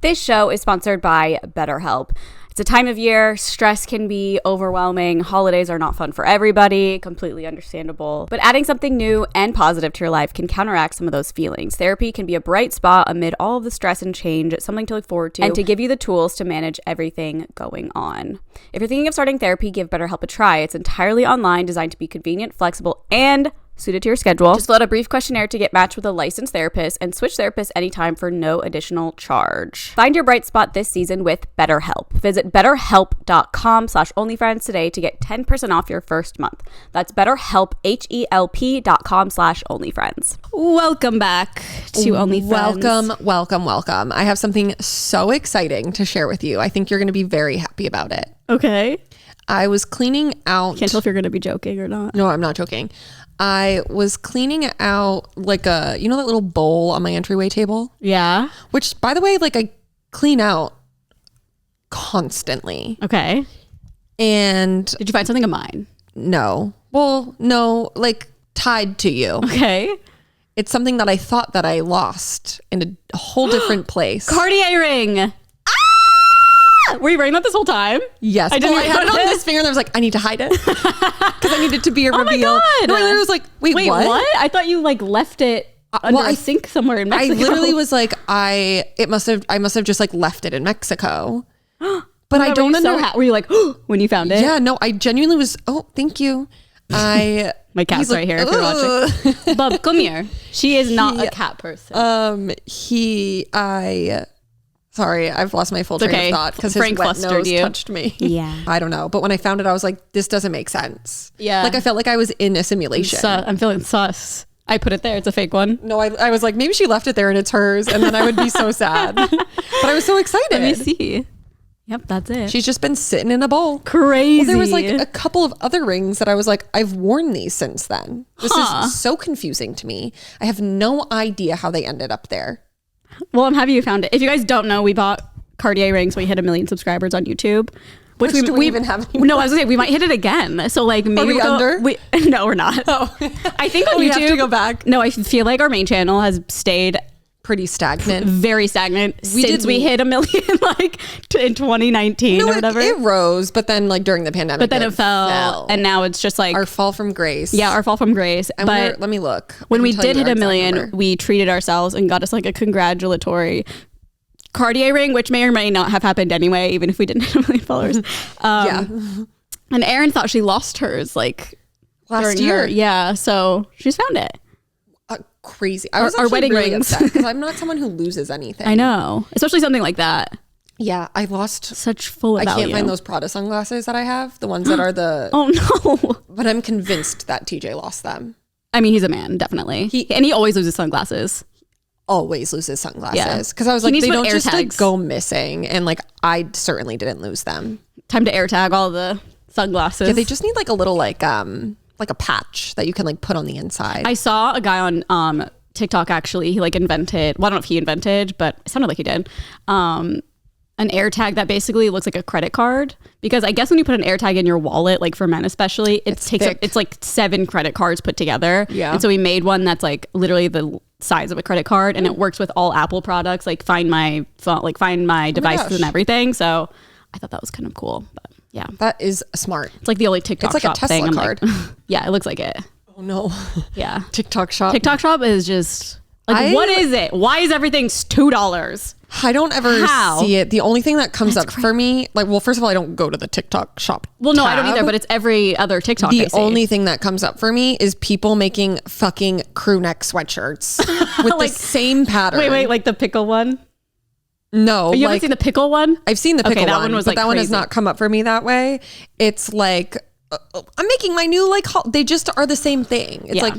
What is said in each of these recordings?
This show is sponsored by BetterHelp. It's a time of year, stress can be overwhelming, holidays are not fun for everybody, completely understandable. But adding something new and positive to your life can counteract some of those feelings. Therapy can be a bright spot amid all of the stress and change, something to look forward to, and to give you the tools to manage everything going on. If you're thinking of starting therapy, give BetterHelp a try. It's entirely online, designed to be convenient, flexible, and suited to your schedule. Just fill out a brief questionnaire to get matched with a licensed therapist and switch therapists anytime for no additional charge. Find your bright spot this season with BetterHelp. Visit betterhelp.com/onlyfriends today to get 10% off your first month. That's BetterHelp, HELP.com/onlyfriends. Welcome back to OnlyFriends. Welcome. I have something so exciting to share with you. I think you're going to be very happy about it. Okay. I was cleaning out. Can't tell if you're going to be joking or not. No, I'm not joking. I was cleaning out like that little bowl on my entryway table? Yeah. Which, by the way, like I clean out constantly. Okay. And did you find something of mine? No. Well, no, like tied to you. Okay. It's something that I thought that I lost in a whole different place. Cartier ring. Were you wearing that this whole time? Yes. I had it on this finger and I was like, I need to hide it because I need it to be a reveal. Oh my God. No, I was like, wait, what? I thought you like left it under a sink somewhere in Mexico. I literally was like, I must have just like left it in Mexico. But I don't know. Were you like, when you found it? Yeah, no, I genuinely was. Oh, thank you. My cat's right here if you're watching. Bub, come here. She is not a cat person. Sorry, I've lost my full train of thought because his wet nose touched me. Yeah. I don't know. But when I found it, I was like, this doesn't make sense. Yeah. Like I felt like I was in a simulation. I'm feeling sus. I put it there. It's a fake one. No, I was like, maybe she left it there and it's hers. And then I would be so sad. But I was so excited. Let me see. Yep, that's it. She's just been sitting in a bowl. Crazy. Well, there was like a couple of other rings that I was like, I've worn these since then. This is so confusing to me. I have no idea how they ended up there. Well, I'm happy you found it. If you guys don't know, we bought Cartier rings when we hit 1 million subscribers on YouTube. Which do we even have anymore? No, I was gonna say we might hit it again. So like maybe we'll under? No, we're not. Oh. I think on YouTube, we have to go back. No, I feel like our main channel has stayed pretty stagnant. Very stagnant since we hit 1 million like in 2019 or whatever. It rose, but then like during the pandemic. But then it fell. And now it's just like our fall from grace. Yeah, our fall from grace. And but let me look. When we did hit 1 million, we treated ourselves and got us like a congratulatory Cartier ring, which may or may not have happened anyway, even if we didn't hit 1 million followers. Yeah. And Erin thought she lost hers like last year. Yeah, so she's found it. Crazy. I was our wedding really rings because I'm not someone who loses anything. I know, especially something like that. Yeah, I lost such full value. I can't find those Prada sunglasses that I have, the ones that are the oh no. But I'm convinced that TJ lost them. I mean, he's a man, definitely. He always loses sunglasses. Always loses sunglasses because I was like, they don't just like go missing, and like I certainly didn't lose them. Time to air tag all the sunglasses. Yeah, they just need like a little like a patch that you can like put on the inside. I saw a guy on TikTok actually. He like invented. Well, I don't know if he invented, but it sounded like he did. An air tag that basically looks like a credit card, because I guess when you put an air tag in your wallet, like for men especially, it's like 7 credit cards put together. Yeah. And so we made one that's like literally the size of a credit card, and it works with all Apple products, like find my phone, like find my devices and everything. So I thought that was kind of cool. But yeah, that is smart. It's like the only TikTok shop a Tesla thing. Card. Like, yeah, it looks like it. Oh no. Yeah. TikTok shop. TikTok shop is just like, what is it? Why is everything $2? I don't ever see it. The only thing that comes up for me, like, well, first of all, I don't go to the TikTok shop. Well, no, I don't either, but it's every other TikTok. The only thing that comes up for me is people making fucking crew neck sweatshirts with like, the same pattern. Wait, like the pickle one? No. You haven't seen the pickle one? I've seen the pickle that one was but like that one has not come up for me that way. It's like, I'm making my new, like, they just are the same thing. It's like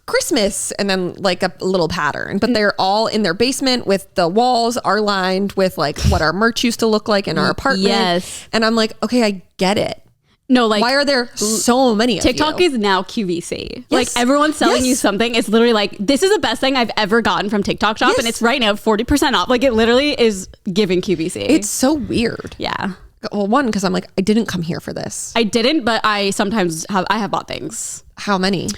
Christmas and then like a little pattern, but they're all in their basement with the walls are lined with like what our merch used to look like in our apartment. Yes. And I'm like, okay, I get it. No, like, why are there so many of TikTok you? is now QVC. Yes. Like everyone's selling you something. It's literally like, this is the best thing I've ever gotten from TikTok shop. And it's right now 40% off. Like it literally is giving QVC. It's so weird. Yeah. Well, one, because I'm like, I didn't come here for this. I didn't, but I sometimes have bought things. How many?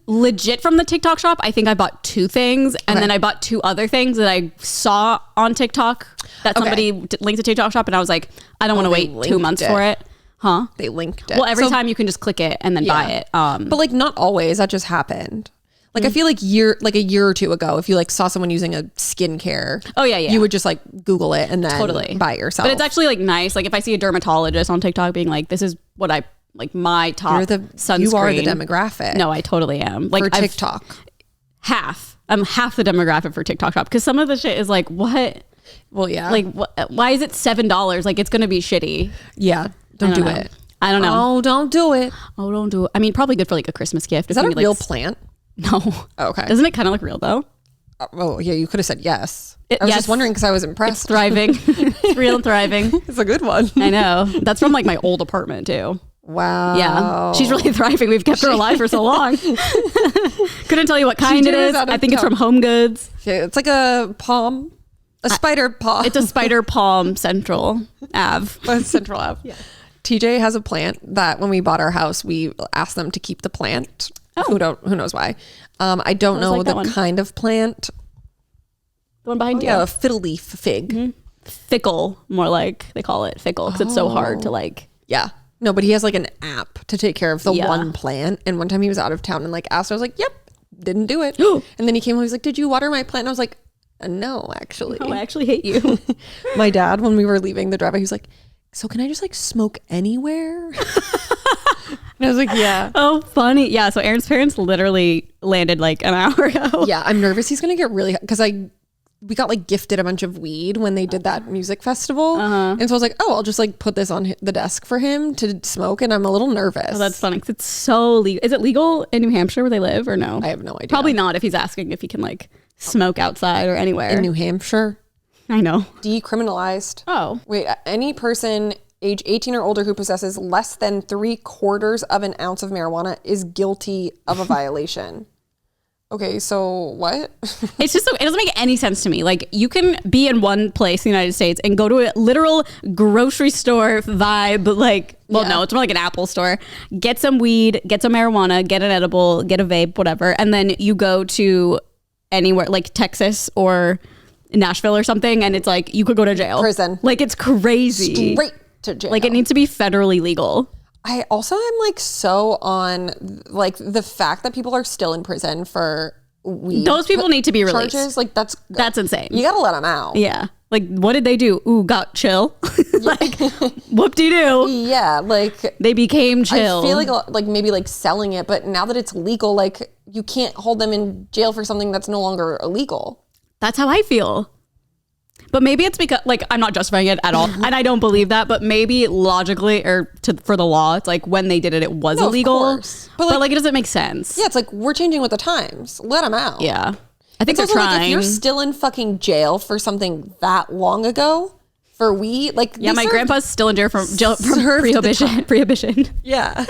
Legit from the TikTok shop, I think I bought 2 things, and then I bought 2 other things that I saw on TikTok that somebody linked to TikTok shop, and I was like, I don't want to wait 2 months for it. Huh? They linked it. Well, every time you can just click it and then buy it. But like not always. That just happened. Like I feel like a year or 2 ago, if you like saw someone using a skincare, you would just like Google it and then buy it yourself. But it's actually like nice. Like if I see a dermatologist on TikTok being like, "This is what I like my top sunscreen." You are the demographic. No, I totally am. Like for TikTok, I'm half the demographic for TikTok shop because some of the shit is like what. Well, yeah. Like why is it $7? Like it's gonna be shitty. Yeah, don't do it. I don't know. Oh, don't do it. Oh, don't do it. I mean, probably good for like a Christmas gift. Is that a real plant? No. Oh, okay. Doesn't it kind of look real though? Oh, yeah. You could have said yes. I was just wondering because I was impressed. It's thriving. It's real and thriving. It's a good one. I know. That's from like my old apartment too. Wow. Yeah. She's really thriving. We've kept her alive for so long. Couldn't tell you what kind it is. I think it's from Home Goods. Okay, it's like a palm. A spider palm. It's a spider palm Central Ave. Central Ave. Yeah. TJ has a plant that when we bought our house, we asked them to keep the plant. Who knows why? I don't know the kind of plant. The one behind you. Yeah, a fiddle leaf fig. Mm-hmm. Fickle, more like they call it fickle because it's so hard to like. Yeah. No, but he has like an app to take care of the one plant. And one time he was out of town and like asked, I was like, yep, didn't do it. And then he came home, he was like, did you water my plant? And I was like, no, actually. Oh, I actually hate you. My dad, when we were leaving the driveway, he was like, so can I just like smoke anywhere? And I was like, yeah. Oh, funny. Yeah. So Aaron's parents literally landed like an hour ago. Yeah. I'm nervous he's going to get really, because we got like gifted a bunch of weed when they did that music festival. And so I was like, oh, I'll just like put this on the desk for him to smoke. And I'm a little nervous. Oh, that's funny. Cause it's so legal. Is it legal in New Hampshire where they live or no? I have no idea. Probably not if he's asking if he can like smoke outside or anywhere. In New Hampshire? I know. Decriminalized. Oh. Wait, any person age 18 or older who possesses less than 3/4 of an ounce of marijuana is guilty of a violation. Okay, so what? It's just it doesn't make any sense to me. Like you can be in one place in the United States and go to a literal grocery store vibe, like, well, no, it's more like an Apple store. Get some weed, get some marijuana, get an edible, get a vape, whatever. And then you go to anywhere like Texas or Nashville or something. And it's like, you could go to jail. Prison. Like it's crazy. Straight to jail. Like it needs to be federally legal. I also am like so on like the fact that people are still in prison for weed. Those people need to be released. Charges, like that's insane. You gotta let them out. Yeah. Like what did they do? Ooh, got chill. Like whoop-de-doo. Yeah, like they became chill. I feel like maybe like selling it, but now that it's legal, like you can't hold them in jail for something that's no longer illegal. That's how I feel. But maybe it's because, like, I'm not justifying it at all. And I don't believe that. But maybe logically or for the law, it's like when they did it, it was illegal. Of course. But like, it doesn't make sense. Yeah, it's like we're changing with the times. Let them out. Yeah. I think they're also trying. Like if you're still in fucking jail for something that long ago, for weed, like... Yeah, my grandpa's still in jail from prohibition. Yeah.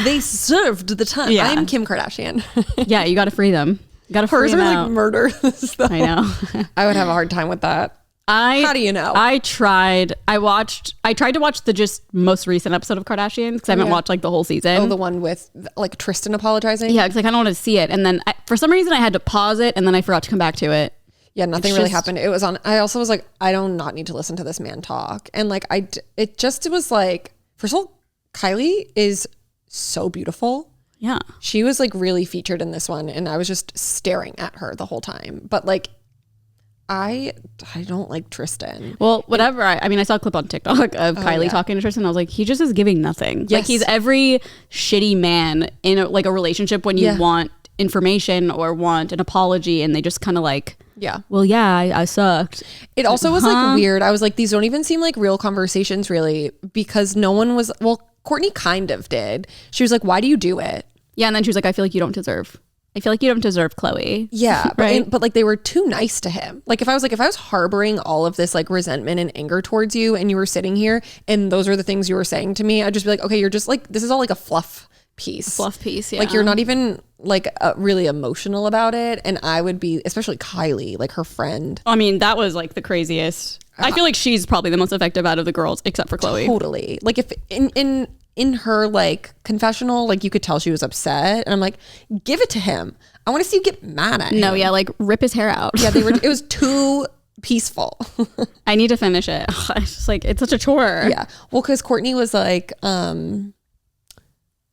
They served the time. Yeah. I'm Kim Kardashian. Yeah, you got to free them. You got to free them out. Like murder. I know. I would have a hard time with that. How do you know? I tried to watch the just most recent episode of Kardashians because I haven't watched like the whole season. Oh, the one with like Tristan apologizing? Yeah, because I kind of want to see it. And then for some reason I had to pause it and then I forgot to come back to it. Yeah, nothing really happened. It was on. I also was like, I do not need to listen to this man talk. And like, it was like, first of all, Kylie is so beautiful. Yeah. She was like really featured in this one. And I was just staring at her the whole time. But like, I don't like Tristan. Well, whatever. I mean, I saw a clip on TikTok of Kylie talking to Tristan. I was like, he just is giving nothing. Yes. Like he's every shitty man in a relationship when you want information or want an apology and they just kind of like, well, yeah, I sucked. It also was like weird. I was like, these don't even seem like real conversations really, because no one was, well, Courtney kind of did. She was like, why do you do it? Yeah. And then she was like, I feel like you don't deserve Chloe. Yeah. Right. But like they were too nice to him. Like if I was harboring all of this like resentment and anger towards you and you were sitting here and those are the things you were saying to me, I'd just be like, okay, you're just like, this is all like a fluff piece. Yeah. Like you're not even like really emotional about it. And I would be, especially Kylie, like her friend. I mean, that was like the craziest. I feel like she's probably the most effective out of the girls, except for Chloe. Totally. Like if in her like confessional, like you could tell she was upset, and I'm like, give it to him. I want to see you get mad at him. No, yeah, like rip his hair out. Yeah, it was too peaceful. I need to finish it. It's just like, it's such a chore. Yeah. Well, because Courtney was like,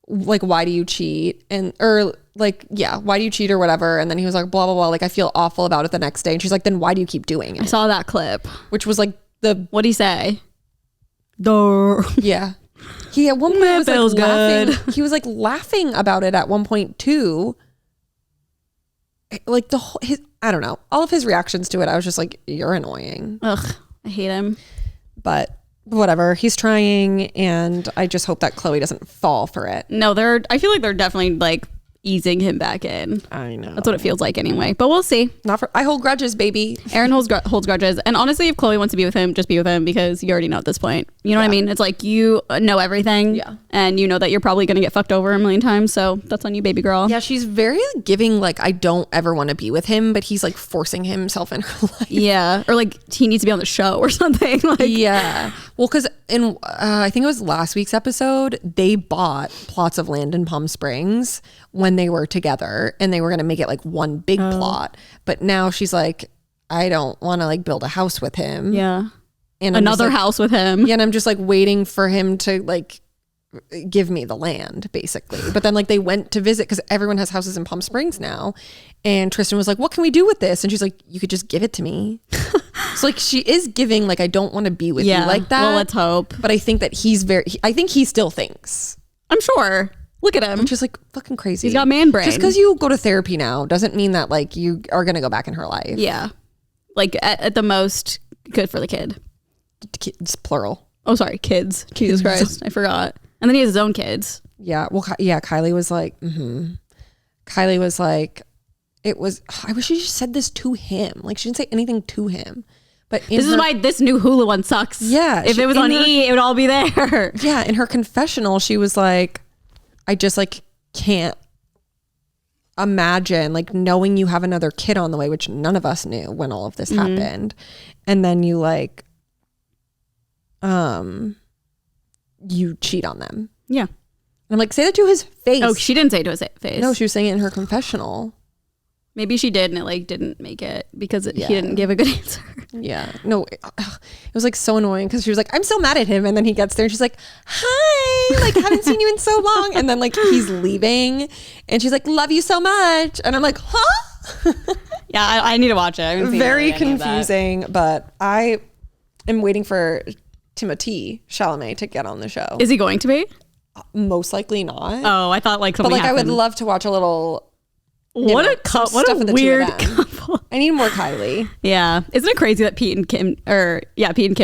why do you cheat? Or like, yeah, why do you cheat or whatever? And then he was like, blah, blah, blah. Like, I feel awful about it the next day. And she's like, then why do you keep doing I it? saw that clip. Which was like What'd he say? Duh. Yeah. He at one point That was feels like laughing. good. He was like laughing about it at one point too. Like I don't know. All of his reactions to it, I was just like, you're annoying. Ugh, I hate him. But whatever. He's trying, and I just hope that Chloe doesn't fall for it. No, I feel like they're definitely like easing him back in. I know. That's what it feels like anyway. But we'll see. I hold grudges, baby. Aaron holds grudges. And honestly, if Chloe wants to be with him, just be with him, because you already know at this point. You know what I mean? It's like, you know everything. Yeah. And you know that you're probably going to get fucked over a million times. So that's on you, baby girl. Yeah, she's very giving, like, I don't ever want to be with him, but he's like forcing himself in her life. Yeah. Or like he needs to be on the show or something. Like, Yeah. Well, because in I think it was last week's episode, they bought plots of land in Palm Springs when they were together, and they were going to make it like one big plot. But now she's like, I don't want to like build a house with him. Yeah. And I'm just Another like, house with him. Yeah, and I'm just like waiting for him to like give me the land, basically. But then like they went to visit, because everyone has houses in Palm Springs now. And Tristan was like, what can we do with this? And she's like, you could just give it to me. So like she is giving, like, I don't want to be with you like that. Well, let's hope. But I think that I think he still thinks. I'm sure. Look at him. Which is like fucking crazy. He's got man brain. Just because you go to therapy now doesn't mean that like you are going to go back in her life. Yeah. Like at the most, good for the kid. It's plural. Oh, sorry. Kids. Jesus Christ. I forgot. And then he has his own kids. Yeah. Well, yeah. Kylie was like, Kylie was like, I wish she just said this to him. Like, she didn't say anything to him. But This is why this new Hulu one sucks. Yeah. If it was on E, it would all be there. Yeah. In her confessional, she was like, I just like can't imagine like knowing you have another kid on the way, which none of us knew when all of this happened. And then you like, you cheat on them. Yeah. And I'm like, say that to his face. Oh, she didn't say it to his face. No, she was saying it in her confessional. Maybe she did, and it like didn't make it because he didn't give a good answer. Yeah. No, it was like so annoying, because she was like, I'm so mad at him. And then he gets there and she's like, hi, like haven't seen you in so long. And then like he's leaving and she's like, love you so much. And I'm like, huh? Yeah, I need to watch it. I haven't seen Very really any of that. confusing, but I am waiting for Timothée Chalamet to get on the show. Is he going to be? Most likely not. Oh, I thought like but something like I would happened. love to watch a little. What some a stuff of the weird two of them. couple. I need more Kylie. Yeah, isn't it crazy that Pete and Kim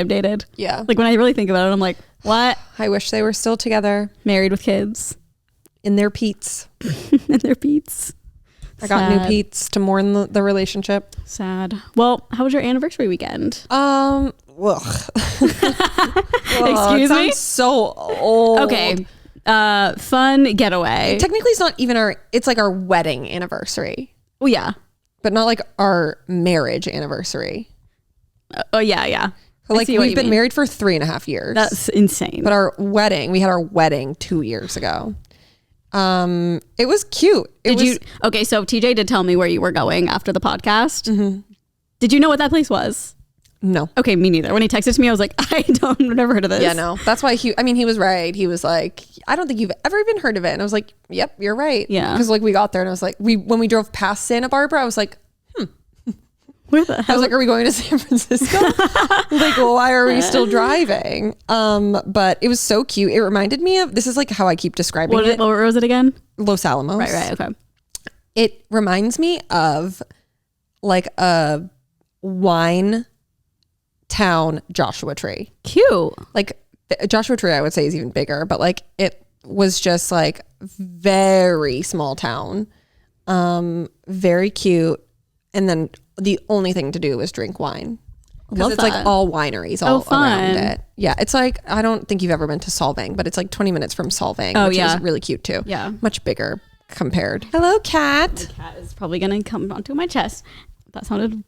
dated? Yeah. Like when I really think about it, I'm like, what? I wish they were still together Married with kids in their Pete's. and their Pete's. I got new Sad. Pete's to mourn the relationship. Sad. Well, how was your anniversary weekend? Ugh. Excuse me? So old. Okay. Fun getaway. Technically, it's not even it's like our wedding anniversary, Oh yeah. but not like our marriage anniversary. Oh yeah. But I like see what we've you been mean. married for 3.5 years. That's insane. But we had our wedding 2 years ago. It was cute. Okay, so TJ did tell me where you were going after the podcast. Mm-hmm. Did you know what that place was? No. Okay, me neither. When he texted to me, I was like, I've never heard of this. Yeah, no. That's why he was right. He was like, I don't think you've ever even heard of it. And I was like, yep, you're right. Yeah. Because like we got there and I was like, when we drove past Santa Barbara, I was like, Where the hell? I was like, are we going to San Francisco? Like, well, why are we still driving? But it was so cute. It reminded me of, this is like how I keep describing it. What was it again? Los Alamos. Right. Okay. It reminds me of like a wine town Joshua Tree. Cute. Like Joshua Tree, I would say is even bigger, but like it was just like very small town, very cute. And then the only thing to do was drink wine. Because it's that. like all wineries all fun. around it. Yeah, it's like, I don't think you've ever been to Solvang, but it's like 20 minutes from Solvang, which is really cute too. Yeah. Much bigger compared. Hello, cat. Cat is probably gonna come onto my chest. That sounded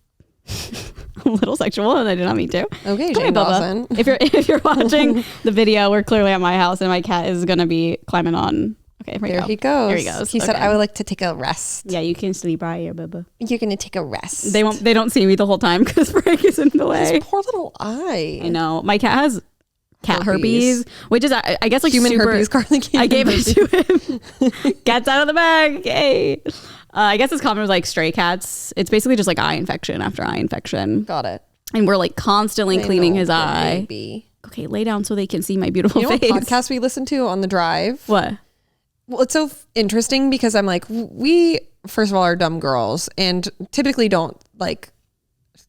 a little sexual, and I did not mean to. Okay, Come here, Jane Bubba. Dawson. If you're watching the video, we're clearly at my house, and my cat is gonna be climbing on. Okay, There he goes. There he goes. He said, Okay. "I would like to take a rest." Yeah, you can sleep right here, Bubba. You're gonna take a rest. They won't. They don't see me the whole time because Frank is in the way. His poor little eye. I know. My cat has cat herpes, which is I guess like Human super, herpes. Carly gave I gave him it to him. Cat's out of the bag. Yay. I guess it's common with like stray cats. It's basically just like eye infection after eye infection. Got it. And we're like constantly cleaning his eye. Baby. Okay, lay down so they can see my beautiful You know face. what podcast we listened to on the drive? What? Well, it's so interesting because I'm like, we, first of all, are dumb girls and typically don't like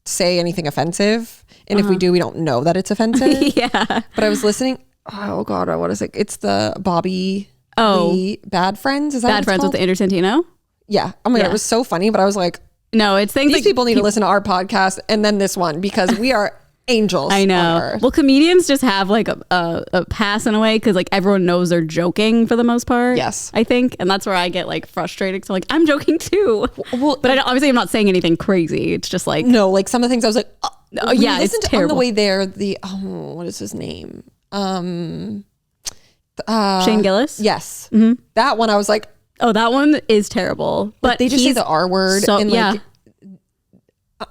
say anything offensive. And if we do, we don't know that it's offensive. Yeah. But I was listening. Oh, God. What is it? It's the Bobby Lee Bad Friends. Is that Bad Friends with Andrew Santino? Yeah. Oh my God. Yeah. It was so funny. But I was like, No, it's things these like people need to listen to our podcast and then this one because we are angels. I on know. earth. Well, comedians just have like a pass in a way because like everyone knows they're joking for the most part. Yes. I think, and that's where I get like frustrated. So like I'm joking too. Well, but obviously I'm not saying anything crazy. It's just like no, like some of the things I was like, Oh, yeah, it's listened to terrible. on the way there. What is his name? Shane Gillis. Yes, Mm-hmm. that one. I was like, Oh, that one is terrible. But they just say he's the R word. So and yeah. like,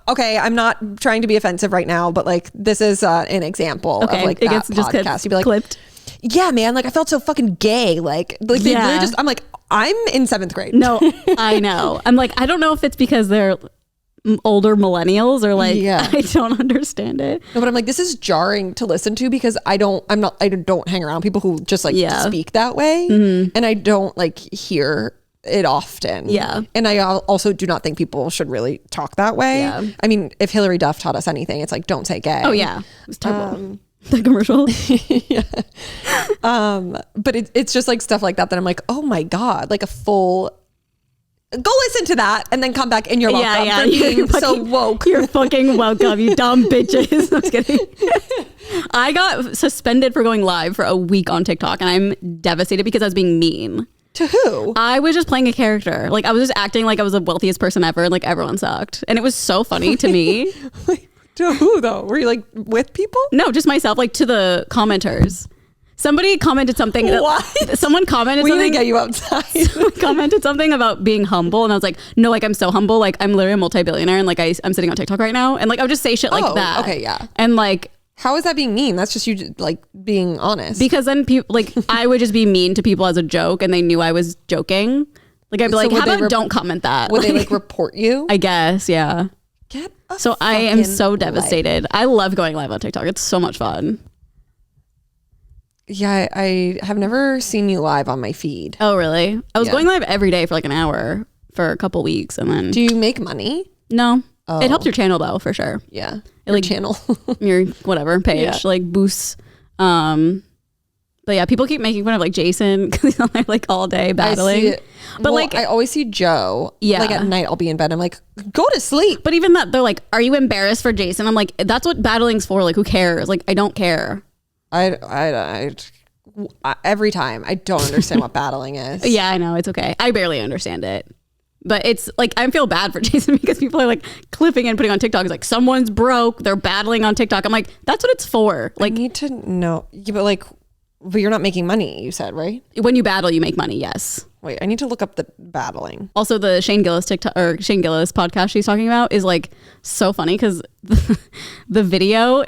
okay, I'm not trying to be offensive right now, but like this is an example Okay, of like it that gets just podcast. You'd be like, clipped. yeah, man, like I felt so fucking gay. Like they Yeah. literally just. I'm like, I'm in 7th grade. No, I know. I'm like, I don't know if it's because they're older millennials or like Yeah. I don't understand it. No, but I'm like, this is jarring to listen to because I don't hang around people who just like Yeah. speak that way. And I don't like hear it often. Yeah. And I also do not think people should really talk that way. Yeah. I mean, if Hillary Duff taught us anything, it's like, don't say gay. Oh yeah, it was terrible. The commercial. But it's just like stuff like that I'm like, oh my God, like a full, go listen to that and then come back and you're welcome for being so woke. You're fucking welcome, you dumb bitches. I'm just kidding. I got suspended for going live for a week on TikTok and I'm devastated because I was being mean. To who? I was just playing a character. Like I was just acting like I was the wealthiest person ever and like everyone sucked. And it was so funny to me. To who though? Were you like with people? No, just myself, like to the commenters. Somebody commented something. What? Someone commented We something. didn't get you outside. Commented something about being humble and I was like, no, like I'm so humble, like I'm literally a multi-billionaire and like I'm sitting on TikTok right now and like I would just say shit like Oh, that. okay, yeah. And like How is that being mean? That's just you like being honest. because then people like I would just be mean to people as a joke and they knew I was joking. Like I'd be like, would how they about don't comment that? Would they like report you? I guess, yeah. Get a So I am fucking so life. devastated. I love going live on TikTok. It's so much fun. Yeah, I have never seen you live on my feed. Oh, really? I was Yeah. going live every day for like an hour for a couple weeks and then Do you make money? no. Oh. It helps your channel though, for sure. Yeah. It, like, channel. Your whatever page Yeah. like boosts. But yeah, people keep making fun of like Jason because he's on there like all day battling. I see it. But Well, like, I always see Joe. Yeah. Like at night I'll be in bed. I'm like, go to sleep. but even that they're like, are you embarrassed for Jason? I'm like, that's what battling's for. Like, who cares? Like, I don't care. I every time I don't understand what battling is. Yeah, I know. It's okay. I barely understand it. But it's like, I feel bad for Jason because people are like clipping and putting on TikTok. It's like, someone's broke. They're battling on TikTok. I'm like, that's what it's for. I Like, need to know. Yeah, but you're not making money, you said, right? when you battle, you make money. Yes. Wait, I need to look up the battling. Also, the Shane Gillis TikTok or Shane Gillis podcast she's talking about is like so funny because the video,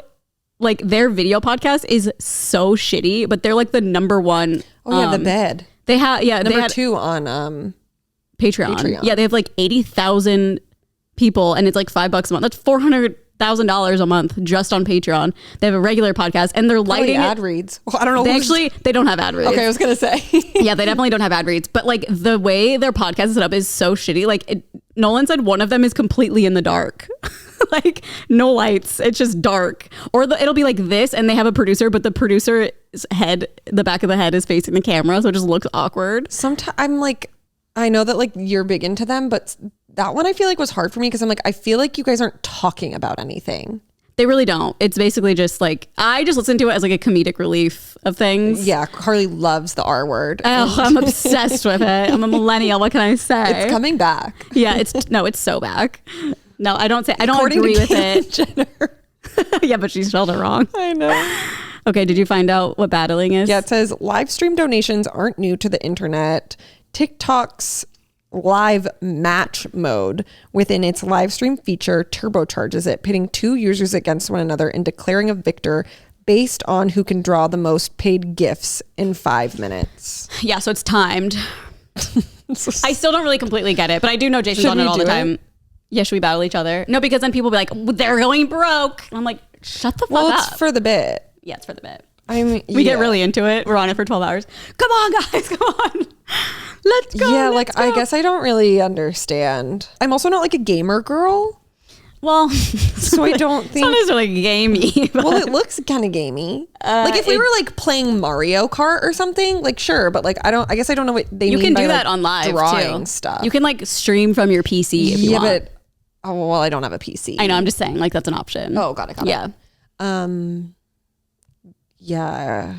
like their video podcast is so shitty, but they're like the number one. Oh yeah, the bed. They have they Number had 2 on Patreon. Yeah, they have like 80,000 people, and it's like $5 a month. That's $400,000 a month just on Patreon. They have a regular podcast, and they're lighting ad it. reads. Well, I don't know. They don't have ad reads. Okay, I was gonna say. Yeah, they definitely don't have ad reads, but like the way their podcast is set up is so shitty. Like Nolan said, one of them is completely in the dark. Like no lights, it's just dark. Or it'll be like this and they have a producer, but the producer's head, the back of the head is facing the camera, so it just looks awkward. Sometimes I'm like, I know that like you're big into them, but that one I feel like was hard for me because I'm like, I feel like you guys aren't talking about anything. They really don't. It's basically just like, I just listen to it as like a comedic relief of things. Yeah, Carly loves the R word. Oh, I'm obsessed with it. I'm a millennial. What can I say? It's coming back. Yeah, it's so back. No, I don't According agree to with it. Jenner. Yeah, but she spelled it wrong. I know. Okay, did you find out what battling is? Yeah, it says live stream donations aren't new to the internet. TikTok's live match mode within its live stream feature turbocharges it, pitting two users against one another and declaring a victor based on who can draw the most paid gifts in 5 minutes. Yeah, so it's timed. I still don't really completely get it, but I do know Jason's on it all the time. Yeah, should we battle each other? No, because then people be like, they're going broke. And I'm like, shut the fuck up. Well, it's for the bit. Yeah, it's for the bit. I mean, We get really into it. We're on it for 12 hours. Come on, guys. Come on. Let's go. Yeah, let's go. I guess I don't really understand. I'm also not like a gamer girl. Well, So I don't think... it's not necessarily gamey. But Well, it looks kind of gamey. Like if we were like playing Mario Kart or something, like sure, but like I guess I don't know what they you mean can by do that like, on live drawing too. stuff. You can like stream from your PC if you want. but well, I don't have a PC. I know. I'm just saying, like that's an option. Oh, got it. Yeah. Yeah.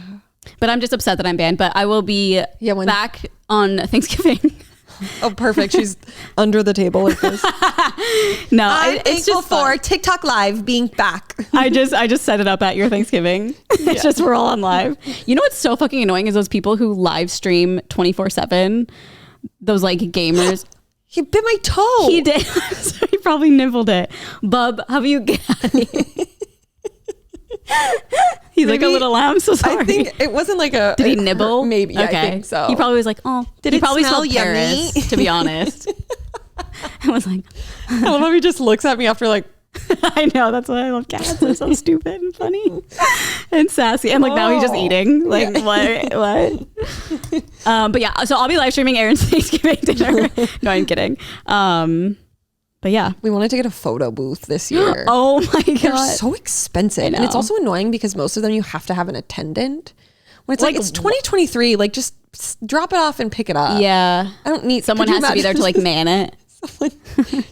But I'm just upset that I'm banned. But I will be back on Thanksgiving. Oh, perfect. She's under the table like this. No, I'm it's thankful just fun. for TikTok Live being back. I just set it up at your Thanksgiving. It's just we're all on live. You know what's so fucking annoying is those people who live stream 24/7. Those like gamers. He bit my toe. He did. So he probably nibbled it. Bub, how about you get out of here? He's like a little lamb. So sorry. I think it wasn't like a. Did he nibble? Maybe. Yeah, Okay. I think so. He probably was like, oh. Did he it probably smell smelled Paris, yummy? to be honest. I was like, I love how he just looks at me after like. I know, that's why I love cats. They're so stupid and funny and sassy. And like now he's just eating. Like what? But yeah, so I'll be live streaming Aaron's Thanksgiving dinner. No, I'm kidding. But yeah. We wanted to get a photo booth this year. Oh my They're God. so expensive. And it's also annoying because most of them you have to have an attendant. When it's like it's 2023, like just drop it off and pick it up. Yeah. I don't need Someone has to be there to like man it.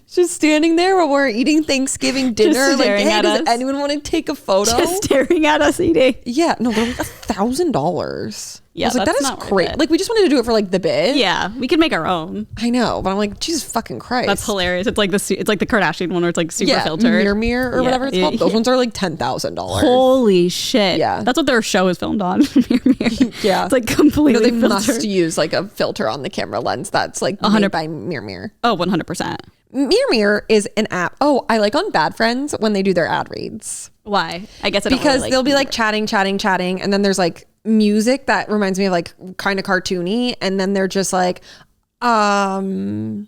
Just standing there while we're eating Thanksgiving dinner. Like, staring hey, at does us. anyone want to take a photo? Just staring at us eating. Yeah, no, they're like $1,000. Yeah, I was like, that that's is not worth great. it. Like, we just wanted to do it for like the bit. Yeah, we could make our own. I know, but I'm like, Jesus fucking Christ. That's hilarious. It's like the Kardashian one where it's like super filtered. Mirror or whatever it's called. Those ones are like $10,000. Holy shit. Yeah. That's what their show is filmed on. Mirror. Yeah. It's like completely No, they filtered. must use like a filter on the camera lens that's like made by Mirror. Oh, 100%. Mirror is an app. Oh, I like on Bad Friends when they do their ad reads. Why? I guess I don't Because really they'll be like chatting, and then there's like music that reminds me of like kind of cartoony, and then they're just like athletic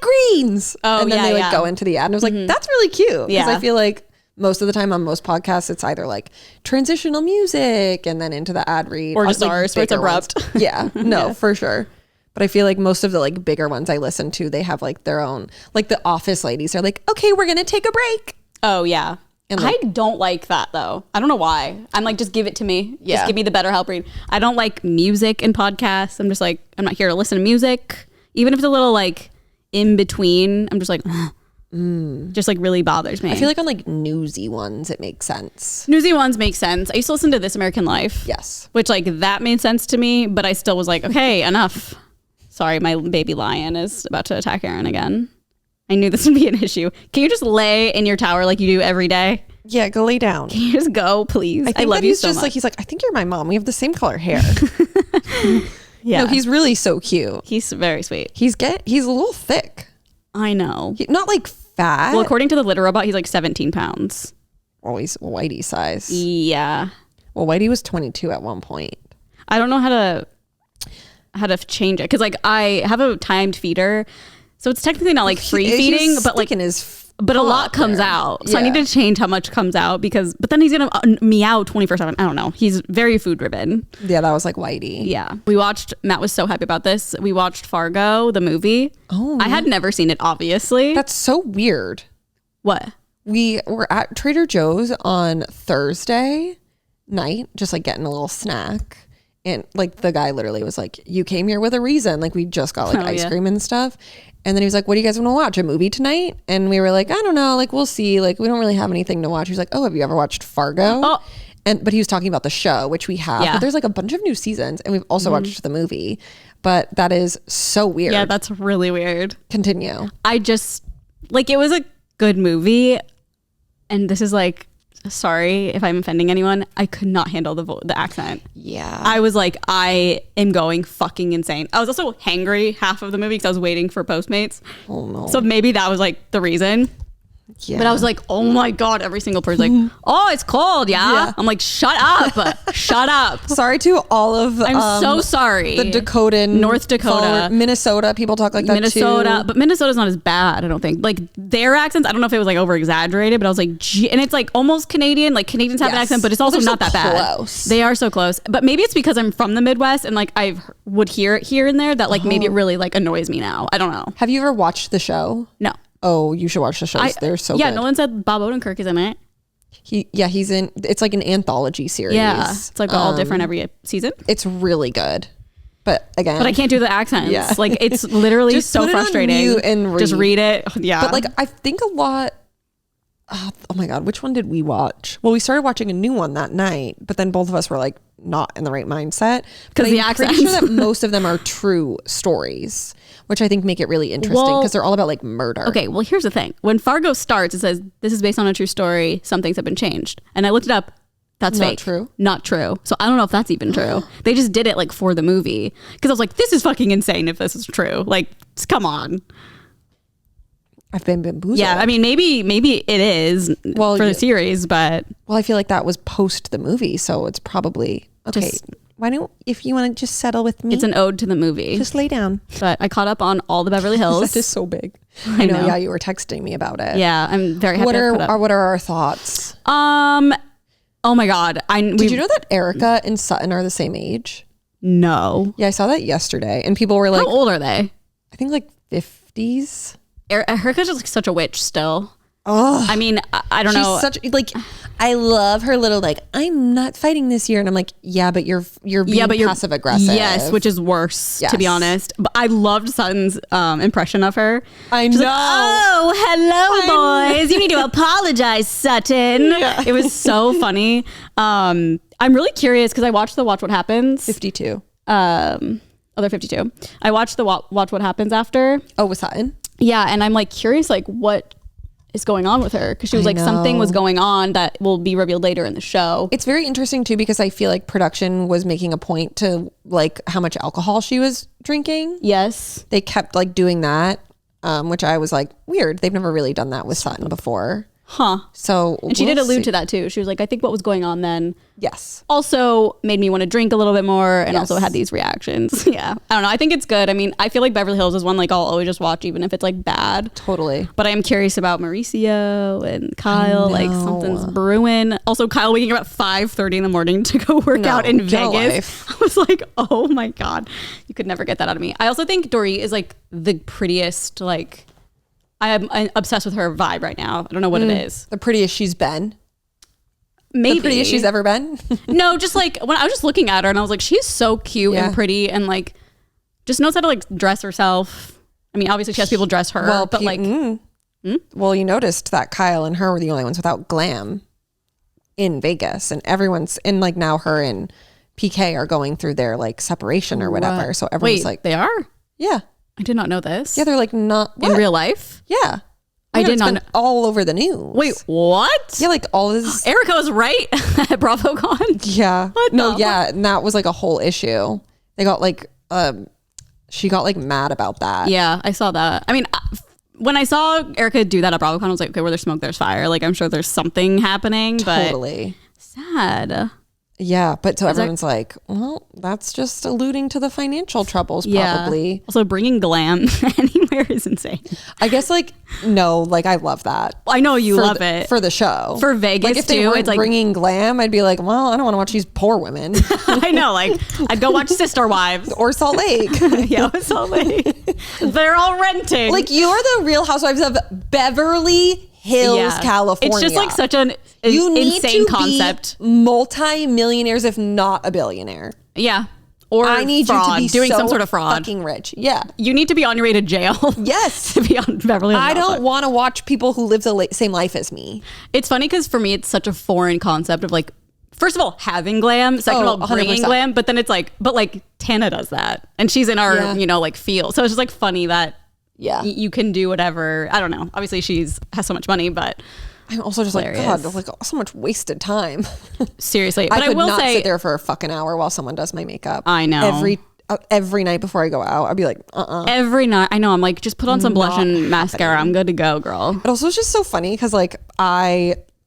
greens. Oh, and then yeah, they like yeah. go into the ad. And I was like, that's really cute. Because Yeah. I feel like most of the time on most podcasts, it's either like transitional music and then into the ad read. Or just like, ours, where it's bigger ones. abrupt. Yeah, no, for sure. But I feel like most of the like bigger ones I listen to, they have like their own, like the office ladies are like, okay, we're going to take a break. Oh, yeah. And like- I don't like that though. I don't know why. I'm like, just give it to me. Yeah. Just give me the BetterHelp read. I don't like music in podcasts. I'm just like, I'm not here to listen to music. Even if it's a little like in between, I'm just like, just like really bothers me. I feel like on like newsy ones, it makes sense. Newsy ones make sense. I used to listen to This American Life. Yes. Which like that made sense to me, but I still was like, okay, enough. Sorry, my baby lion is about to attack Aaron again. I knew this would be an issue. Can you just lay in your tower like you do every day? Yeah, go lay down. Can you just go, please? I love that you he's so just much. like, he's like, I think you're my mom. We have the same color hair. Yeah, No, he's really so cute. he's very sweet. He's a little thick. I know. Not like fat. Well, according to the Litter Robot, he's like 17 pounds. Well, he's Whitey size. Yeah. Well, Whitey was 22 at one point. I don't know how to change it because like I have a timed feeder, so it's technically not like free feeding, but like but a lot comes out. So I need to change how much comes out but then he's gonna meow 24/7. I don't know. He's very food driven. Yeah, that was like Whitey. Yeah, Matt was so happy about this. We watched Fargo, the movie. Oh, I had never seen it, obviously. That's so weird. What? We were at Trader Joe's on Thursday night, just like getting a little snack. And like the guy literally was like, you came here with a reason. Like we just got like ice cream and stuff. And then he was like, what do you guys want to watch? A movie tonight? And we were like, I don't know. Like we'll see. Like we don't really have anything to watch. He was like, oh, have you ever watched Fargo? Oh. But he was talking about the show, which we have. Yeah. But there's like a bunch of new seasons. And we've also watched the movie. But that is so weird. Yeah, that's really weird. Continue. Like, it was a good movie. And this is like, sorry if I'm offending anyone. I could not handle the accent. Yeah. I was like, I am going fucking insane. I was also hangry half of the movie because I was waiting for Postmates. Oh, no. So maybe that was like the reason. Yeah. But I was like, oh my God, every single person's like, oh, it's cold, yeah? I'm like, shut up. Shut up. Sorry to all of I'm so sorry. the Dakotan, North Dakota. Minnesota people talk like that Minnesota, too. but Minnesota's not as bad, I don't think. Like, their accents, I don't know if it was like over exaggerated, but I was like, gee, and it's like almost Canadian. Like, Canadians have an Yes. accent, but it's also Well, not they're that so bad. close. They are so close. But maybe it's because I'm from the Midwest and like I would hear it here and there that like maybe it really like annoys me now. I don't know. Have you ever watched the show? No. Oh, you should watch the shows. They're so yeah, good. Nolan said Bob Odenkirk is in it. He's in, it's like an anthology series. Yeah. It's like all different every season. It's really good. But again, But I can't do the accents. Yeah. Like, it's literally Just so put it on frustrating. mute and Just read it. Yeah. But like, I think a lot. Oh my God, which one did we watch? Well, we started watching a new one that night, but then both of us were like not in the right mindset. 'Cause But the I'm pretty accents. sure that most of them are true stories, which I think make it really interesting Well, because they're all about like murder. Okay, well, here's the thing. When Fargo starts, it says, this is based on a true story. Some things have been changed. And I looked it up. That's Not fake. true? Not true. So I don't know if that's even true. They just did it like for the movie. Because I was like, this is fucking insane if this is true. Like, come on. I've been bamboozled. Yeah, I mean, maybe it is Well, for yeah. the series, but Well, I feel like that was post the movie, so it's probably okay. Just- Why don't, if you want to just settle with me, it's an ode to the movie. just lay down. But I caught up on all the Beverly Hills. That is so big. I I know. know. Yeah, you were texting me about it. Yeah, I'm very happy. What I caught up. are our thoughts? Oh my God. Did you know that Erica and Sutton are the same age? No. Yeah, I saw that yesterday, and people were like, How old are they? I think like 50s. Erica's just like such a witch still. Oh, I mean, I don't know. she's such like. I love her little like. I'm not fighting this year, and I'm like, yeah, but you're being passive aggressive. Yes, which is worse to be Yes. honest. But I loved Sutton's impression of her. I She's know. like, oh, hello, boys. You need to apologize, Sutton. Yeah. It was so funny. I'm really curious because I watched the Watch What Happens. 52. Other 52. I watched the Watch What Happens after. Oh, with Sutton. Yeah, and I'm like curious, like what is going on with her because she was I like something know. was going on that will be revealed later in the show. It's very interesting too because I feel like production was making a point to like how much alcohol she was drinking. Yes. They kept like doing that, which I was like, weird. They've never really done that with Sutton before. Huh. So, And she did allude to that too. She was like, I think what was going on then Yes. also made me want to drink a little bit more and Yes. also had these reactions. Yeah. I don't know. I think it's good. I mean, I feel like Beverly Hills is one like I'll always just watch even if it's like bad. Totally. But I am curious about Mauricio and Kyle. Like know. something's brewing. Also, Kyle waking up at 5:30 in the morning to go work No, out in get a Vegas. life. I was like, oh my God. You could never get that out of me. I also think Dorit is like the prettiest, like I'm obsessed with her vibe right now. I don't know what it is. The prettiest she's been. Maybe The prettiest she's ever been. No, just like when I was just looking at her and I was like, she's so cute Yeah. and pretty and like just knows how to like dress herself. I mean, obviously she has people dress her, but like Well, you noticed that Kyle and her were the only ones without glam in Vegas, and everyone's and like now her and PK are going through their like separation or whatever. So everyone's wait, like, they are? yeah, I did not know this. yeah, they're like not In real life? Yeah, I did it's not been know. all over the news. Wait, what? yeah, like all this. Erica was right at BravoCon. Yeah, What no, the yeah, and that was like a whole issue. They got like, she got like mad about that. Yeah, I saw that. I mean, when I saw Erica do that at BravoCon, I was like, okay, where there's smoke, there's fire. Like, I'm sure there's something happening, but Totally. sad. Yeah, but so everyone's like, well, that's just alluding to the financial troubles, Yeah. probably. Also, bringing glam anywhere is insane. I guess like no, like I love that. I know you For love the- it. for the show. For Vegas, like if they too, weren't it's like- bringing glam, I'd be like, well, I don't want to watch these poor women I know, like I'd go watch Sister Wives. or Salt Lake. Yeah, it's all like they're all renting. Like you're the Real Housewives of Beverly Hills, Yeah. California. It's just like such an you need insane to concept. be multi-millionaires, if not a billionaire. Yeah. Or I need fraud, you to be doing so some sort of fraud. fucking rich. Yeah. You need to be on your way to jail. Yes. To be on Beverly Hills. I don't Housewives. want to watch people who live the same life as me. It's funny because for me, it's such a foreign concept of like, first of all, having glam. Second Oh, of all, bringing 100%. glam. But then it's like, but like Tana does that, and she's in our Yeah. like field. So it's just like funny that Yeah. you can do whatever. I don't know. Obviously, has so much money, but I'm also just hilarious. like, God, like so much wasted time. Seriously. But I could will not say, sit there for a fucking hour while someone does my makeup. I know. Every night before I go out, I'd be like, every night. I know. I'm like, just put on some blush and mascara. I'm good to go, girl. But also it's just so funny because like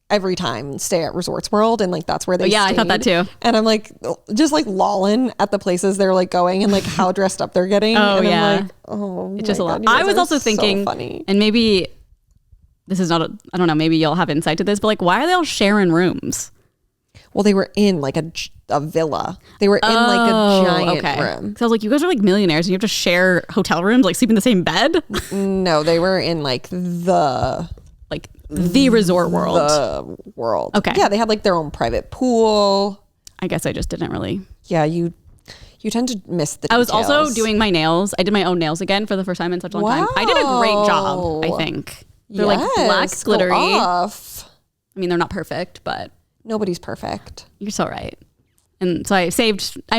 every time stay at Resorts World and like that's where they Yeah, I thought that too. And I'm like just like lolling at the places they're like going and like how dressed up they're getting. Oh, and yeah. I'm like, oh, It's just a lot. God, I was also thinking, so funny. and maybe this is not, I don't know, maybe you'll have insight to this, but like, why are they all sharing rooms? Well, they were in like a villa. They were in like a giant room. So I was like, you guys are like millionaires and you have to share hotel rooms, like sleep in the same bed? No, they were in like the resort world. The world. Okay. Yeah, they had like their own private pool. I guess I just didn't really. Yeah, you tend to miss the details. I was also doing my nails. I did my own nails again for the first time in such a long time. I did a great job, I think. They're like black, glittery. Go off. I mean, they're not perfect, but nobody's perfect. you're so right. And so I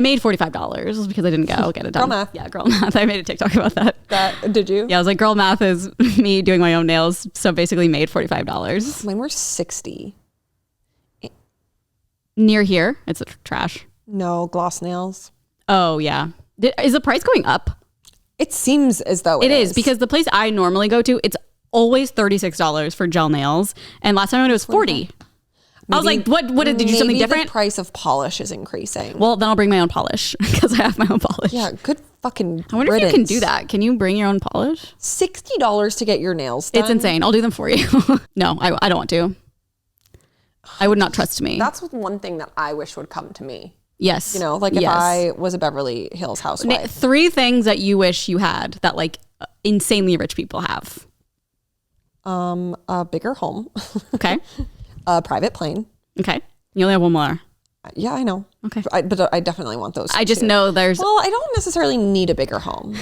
made $45 because I didn't go get it done. Girl math. Yeah, girl math. I made a TikTok about that. Did you? Yeah, I was like, girl math is me doing my own nails. So basically made $45. Mine were 60. Near here, it's trash. No, gloss nails. Oh, yeah. Is the price going up? It seems as though It is because the place I normally go to, it's always $36 for gel nails. And last time I went, it was $40. I was like, what did you do something different? The price of polish is increasing. Well, then I'll bring my own polish because I have my own polish. Yeah, good fucking I wonder if you can do that. Can you bring your own polish? $60 to get your nails done. It's insane. I'll do them for you. No, I don't want to. I would not trust me. That's one thing that I wish would come to me. Yes. You know, like if I was a Beverly Hills housewife. 3 things that you wish you had that like insanely rich people have. A bigger home. Okay. A private plane. Okay. You only have one more. Yeah, I know. Okay. But I definitely want those. I just too. know there's. Well, I don't necessarily need a bigger home.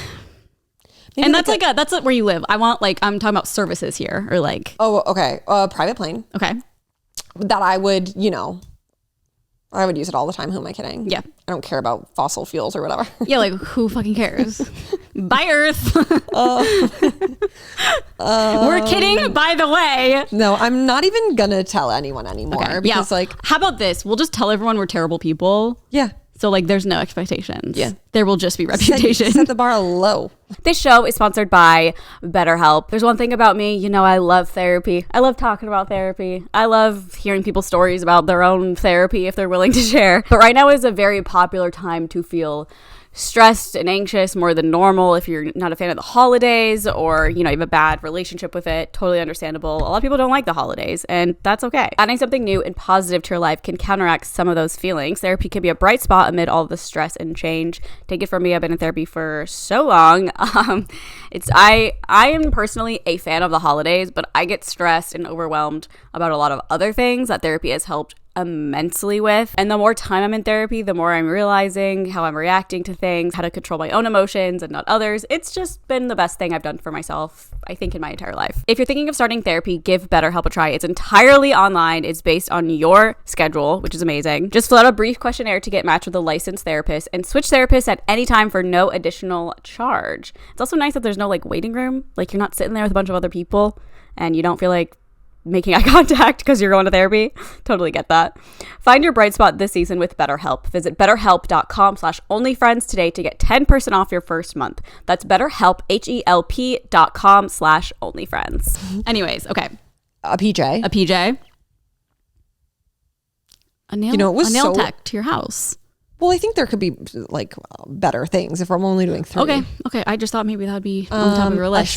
Maybe and that's where you live. I want I'm talking about services here or like. Oh, okay. A private plane. Okay. That I would, I would use it all the time. Who am I kidding? Yeah. I don't care about fossil fuels or whatever. Yeah, like who fucking cares? Bye, Earth. We're kidding, by the way. No, I'm not even gonna tell anyone anymore. Okay. Because how about this? We'll just tell everyone we're terrible people. Yeah. So like there's no expectations. Yeah. There will just be reputation. Set the bar low. This show is sponsored by BetterHelp. There's one thing about me, I love therapy. I love talking about therapy. I love hearing people's stories about their own therapy if they're willing to share. But right now is a very popular time to feel stressed and anxious more than normal if you're not a fan of the holidays or you have a bad relationship with it. Totally understandable. A lot of people don't like the holidays and that's okay. Adding something new and positive to your life can counteract some of those feelings. Therapy can be a bright spot amid all the stress and change. Take it from me, I've been in therapy for so long. I am personally a fan of the holidays, but I get stressed and overwhelmed about a lot of other things that therapy has helped immensely with. And the more time I'm in therapy, the more I'm realizing how I'm reacting to things, how to control my own emotions and not others. It's just been the best thing I've done for myself, I think, in my entire life. If you're thinking of starting therapy, give BetterHelp a try. It's entirely online. It's based on your schedule, which is amazing. Just fill out a brief questionnaire to get matched with a licensed therapist and switch therapists at any time for no additional charge. It's also nice that there's no waiting room. You're not sitting there with a bunch of other people and you don't feel like making eye contact because you're going to therapy. Totally get that. Find your bright spot this season with BetterHelp. Visit betterhelp.com/onlyfriends today to get 10% off your first month. That's BetterHelp, HELP.com/onlyfriends. Anyways, okay. A PJ. A nail, it was a nail so- tech to your house. Well, I think there could be better things if I'm only doing 3. Okay. I just thought maybe that'd be on the top of your list.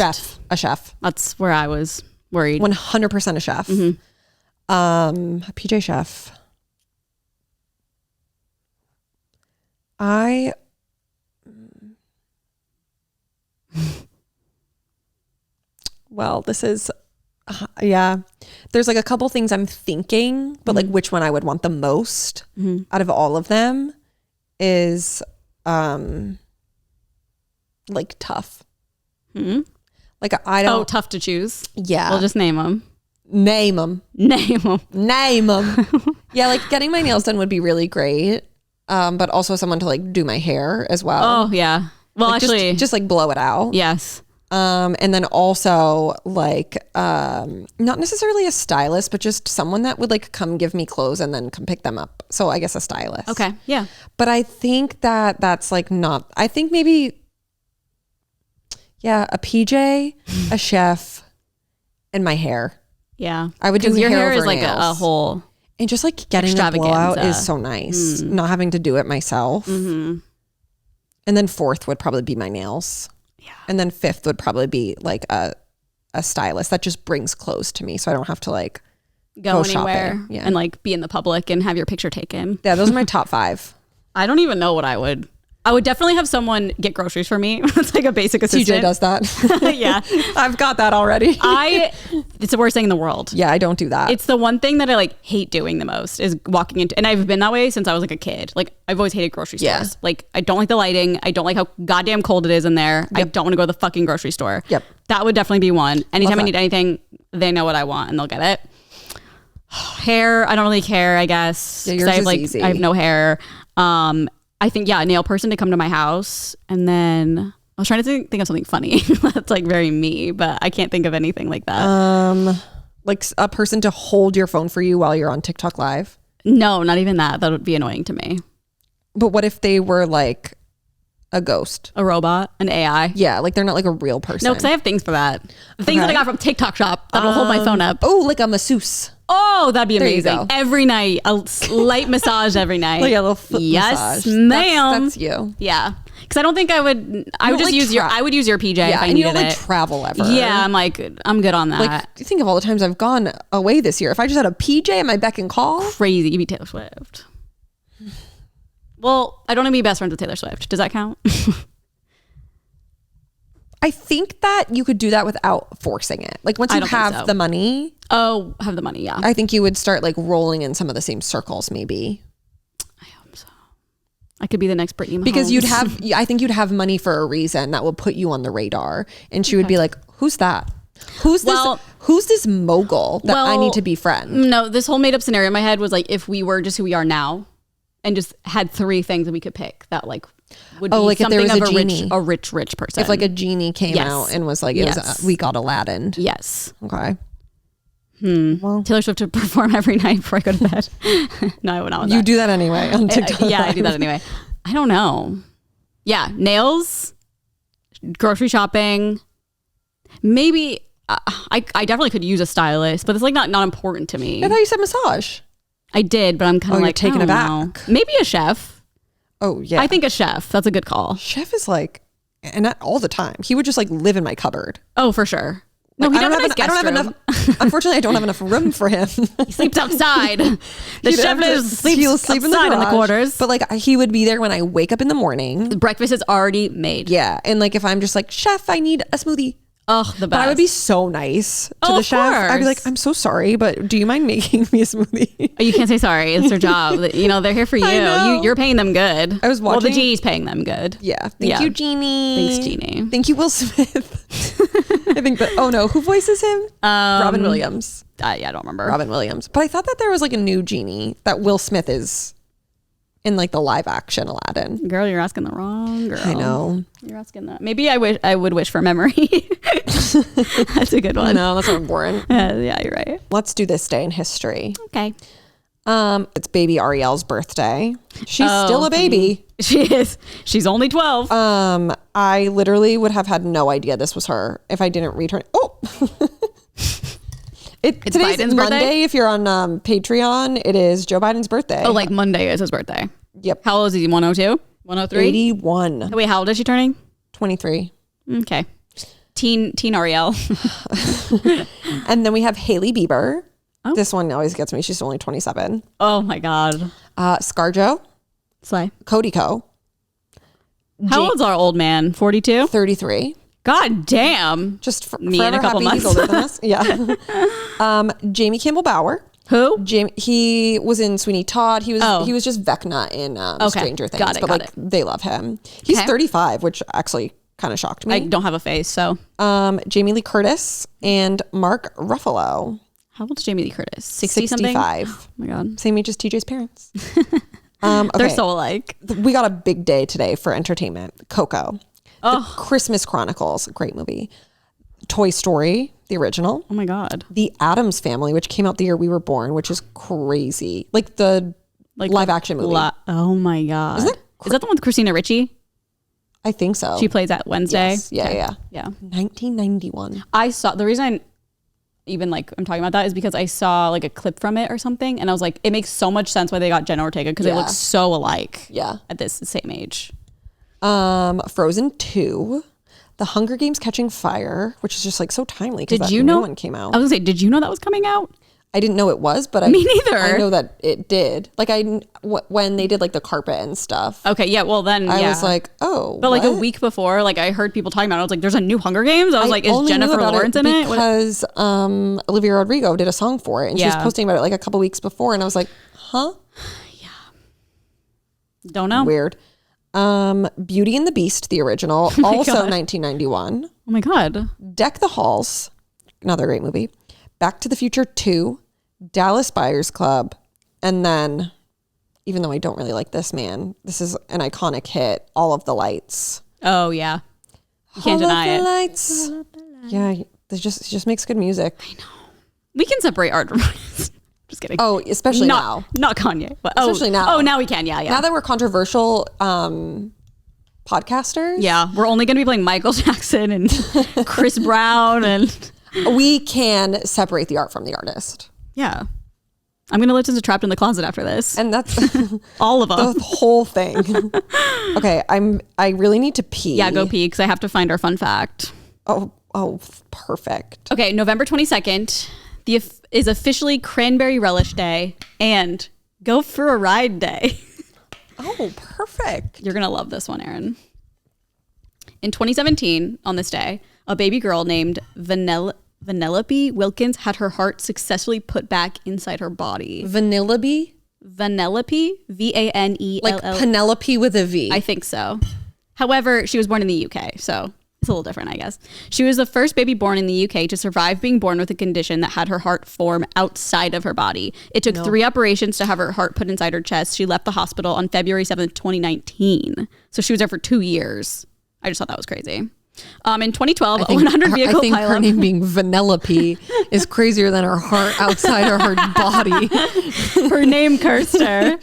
A chef. That's where I was worried. 100% a chef. Mm-hmm. A PJ chef. Well, this is, there's a couple things I'm thinking, but which one I would want the most out of all of them is tough. Mm-hmm. I don't. Tough to choose. Yeah. We'll just name them. Name them. Yeah, getting my nails done would be really great. But also someone to do my hair as well. Oh yeah. Well, actually, just blow it out. yes. And then also like not necessarily a stylist, but just someone that would like come give me clothes and then come pick them up. So I guess a stylist. Okay. Yeah. But I think that that's like not, I think maybe, yeah, a PJ, a chef, and my hair. Yeah. I would do your hair hair over is like a nails. whole. And just like getting the blowout Extravaganza. is so nice. Not having to do it myself. And then fourth would probably be my nails. Yeah. And then fifth would probably be like a stylist that just brings clothes to me, so I don't have to like Go shopping. anywhere Yeah. and like be in the public and have your picture taken. Yeah, those are my top 5. I don't even know what I would. I would definitely have someone get groceries for me. It's like a basic assistant. TJ does that. Yeah. I've got that already. It's the worst thing in the world. Yeah, I don't do that. It's the one thing that I like hate doing the most is walking into, and I've been that way since I was like a kid. Like I've always hated grocery stores. Yeah. Like I don't like the lighting. I don't like how goddamn cold it is in there. I don't want to go to the fucking grocery store. Yep. That would definitely be one. Anytime I that. need anything, they know what I want and they'll get it. Hair, I don't really care, I guess. Yeah, 'cause yours I have is like easy. I have no hair. I think, yeah, a nail person to come to my house. And then I was trying to think of something funny that's like very me, but I can't think of anything like that. like a person to hold your phone for you while you're on TikTok live. No, not even that. That would be annoying to me. But what if they were like a ghost? A robot, an AI. Yeah, like they're not like a real person. No, because I have things for that. Things that I got from TikTok shop that'll hold my phone up. Oh, like a masseuse. Oh, that'd be There you amazing. go. Every night, a light massage every night. Like a little foot yes, massage. ma'am. That's you. Yeah, because I don't think I would. I would don't, just like, use I would use your PJ if Yeah, I and you needed don't like it. travel ever. Yeah, I'm like, I'm good on that. Like, think of all the times I've gone away this year. If I just had a PJ at my beck and call. Crazy. You'd be Taylor Swift. Well, I don't want to be best friends with Taylor Swift. Does that count? I think that you could do that without forcing it. Like once I you don't think have so. the money, Oh, have the money. Yeah. I think you would start like rolling in some of the same circles maybe. I hope so. I could be the next Britney Mahomes. Because I think you'd have money for a reason that will put you on the radar. And she would be like, who's that? Who's this mogul that I need to befriend? No, this whole made up scenario in my head was like if we were just who we are now and just had 3 things that we could pick that like would be like if there something was of a a genie. rich person. If like a genie came Yes. out and was like, it Yes. was we got Aladdin. yes. Okay. Taylor Swift to perform every night before I go to bed. No, I would not want You that. do that anyway on TikTok. Yeah, I do that anyway. I don't know. Yeah, nails, grocery shopping. Maybe I definitely could use a stylist, but it's like not important to me. I thought you said massage. I did, but I'm kind of you're like taken I don't aback. know. Maybe a chef. Oh yeah. I think a chef. That's a good call. Chef is like, and not all the time. He would just like live in my cupboard. Oh, for sure. No, Like, he doesn't have a I don't have enough. Unfortunately, I don't have enough room for him. He sleeps outside. The He'd chef have to- sleeps he'll sleep outside in the garage. quarters. But like he would be there when I wake up in the morning. The breakfast is already made. Yeah, and like if I'm just like, chef, I need a smoothie. Oh, the best. But I would be so nice to Oh, the of chef. I'd be course. like, I'm so sorry, but do you mind making me a smoothie? You can't say sorry. It's their job. You know, they're here for you. I know. You're paying them good. I was Well, the watching- genie's paying them good. Yeah. Thank Yeah. you, Genie. Thanks, Genie. Thank you, Will Smith. I think that. Oh no, who voices him? Robin Williams. Yeah, I don't remember. Robin Williams. But I thought that there was like a new Genie that Will Smith is in like the live action Aladdin. Girl, you're asking the wrong girl. I know. You're asking that. Maybe I would wish for memory. That's a good one. No, that's not important. Yeah, you're right. Let's do this day in history. Okay. It's baby Ariel's birthday. She's still a baby. She is. She's only 12. I literally would have had no idea this was her if I didn't read her. Oh, today's Biden's Monday. birthday? If you're on Patreon, it is Joe Biden's birthday. Oh, like Monday is his birthday. Yep. How old is he? 102? 103? 81. Wait, how old is she turning? 23. Okay. Teen Ariel. And then we have Hailey Bieber. Oh. This one always gets me. She's only 27. Oh my God. Scarjo, Slay. Cody Co, How old's our old man? 42? 33. God damn. Just Me in a forever couple happy he's months. older than us. Yeah. Jamie Campbell Bower. Who? He was in Sweeney Todd. He was just Vecna in Stranger Things. Got it, but got like it. they love him. He's Okay. 35, which actually kind of shocked me. I don't have a face, so. Jamie Lee Curtis and Mark Ruffalo. How old is Jamie Lee Curtis? 60 something? 65. Oh my God. Same age as TJ's parents. Okay. They're so alike. We got a big day today for entertainment. Coco. Christmas Chronicles, great movie. Toy Story, the original. Oh my God. The Addams Family, which came out the year we were born, which is crazy. Like the live action movie. Oh my God. Is that the one with Christina Ricci? I think so. She plays at Wednesday. Yes. Yeah, Okay. yeah. 1991. I saw, the reason I'm talking about that is because I saw like a clip from it or something, and I was like, it makes so much sense why they got Jenna Ortega, because they look so alike. Yeah. At this same age. Frozen 2. The Hunger Games Catching Fire, which is just like so timely because that new one came out. I was gonna say, did you know that was coming out? I didn't know it was, but Me neither. I know that it did. Like when they did like the carpet and stuff. Okay, yeah. Well, then I was like, oh. But like a week before, like I heard people talking about it. I was like, there's a new Hunger Games. I was like, is Jennifer Lawrence in it? Because Olivia Rodrigo did a song for it, and she was posting about it like a couple weeks before, and I was like, huh? Yeah. Don't know. Weird. Beauty and the Beast, the original, also 1991. Oh my God. Deck the Halls, another great movie. Back to the Future 2, Dallas Buyers Club, and then, even though I don't really like this man, this is an iconic hit, All of the Lights. Oh yeah. You can't deny it. Lights. Yeah, it just makes good music. I know. We can separate art from artists. Just kidding. Oh, especially now. Not Kanye. But especially now. Oh, now we can. Yeah. Now that we're controversial podcasters. Yeah. We're only going to be playing Michael Jackson and Chris Brown. And we can separate the art from the artist. Yeah. I'm going to listen to Trapped in the Closet after this. And that's all of them. The whole thing. Okay. I really need to pee. Yeah, go pee because I have to find our fun fact. Oh, perfect. Okay. November 22nd. Is officially Cranberry Relish Day and Go for a Ride Day. Oh, perfect. You're going to love this one, Erin. In 2017, on this day, a baby girl named Vanellope Wilkins had her heart successfully put back inside her body. Vanellope? Vanellope, Vanell. Like Penelope with a V. I think so. However, she was born in the UK, so it's a little different, I guess. She was the first baby born in the UK to survive being born with a condition that had her heart form outside of her body. It took 3 operations to have her heart put inside her chest. She left the hospital on February 7th, 2019. So she was there for 2 years. I just thought that was crazy. In 2012, a 100 vehicle I think pileup. Her name being Vanellope is crazier than her heart outside of her body. Her name cursed her.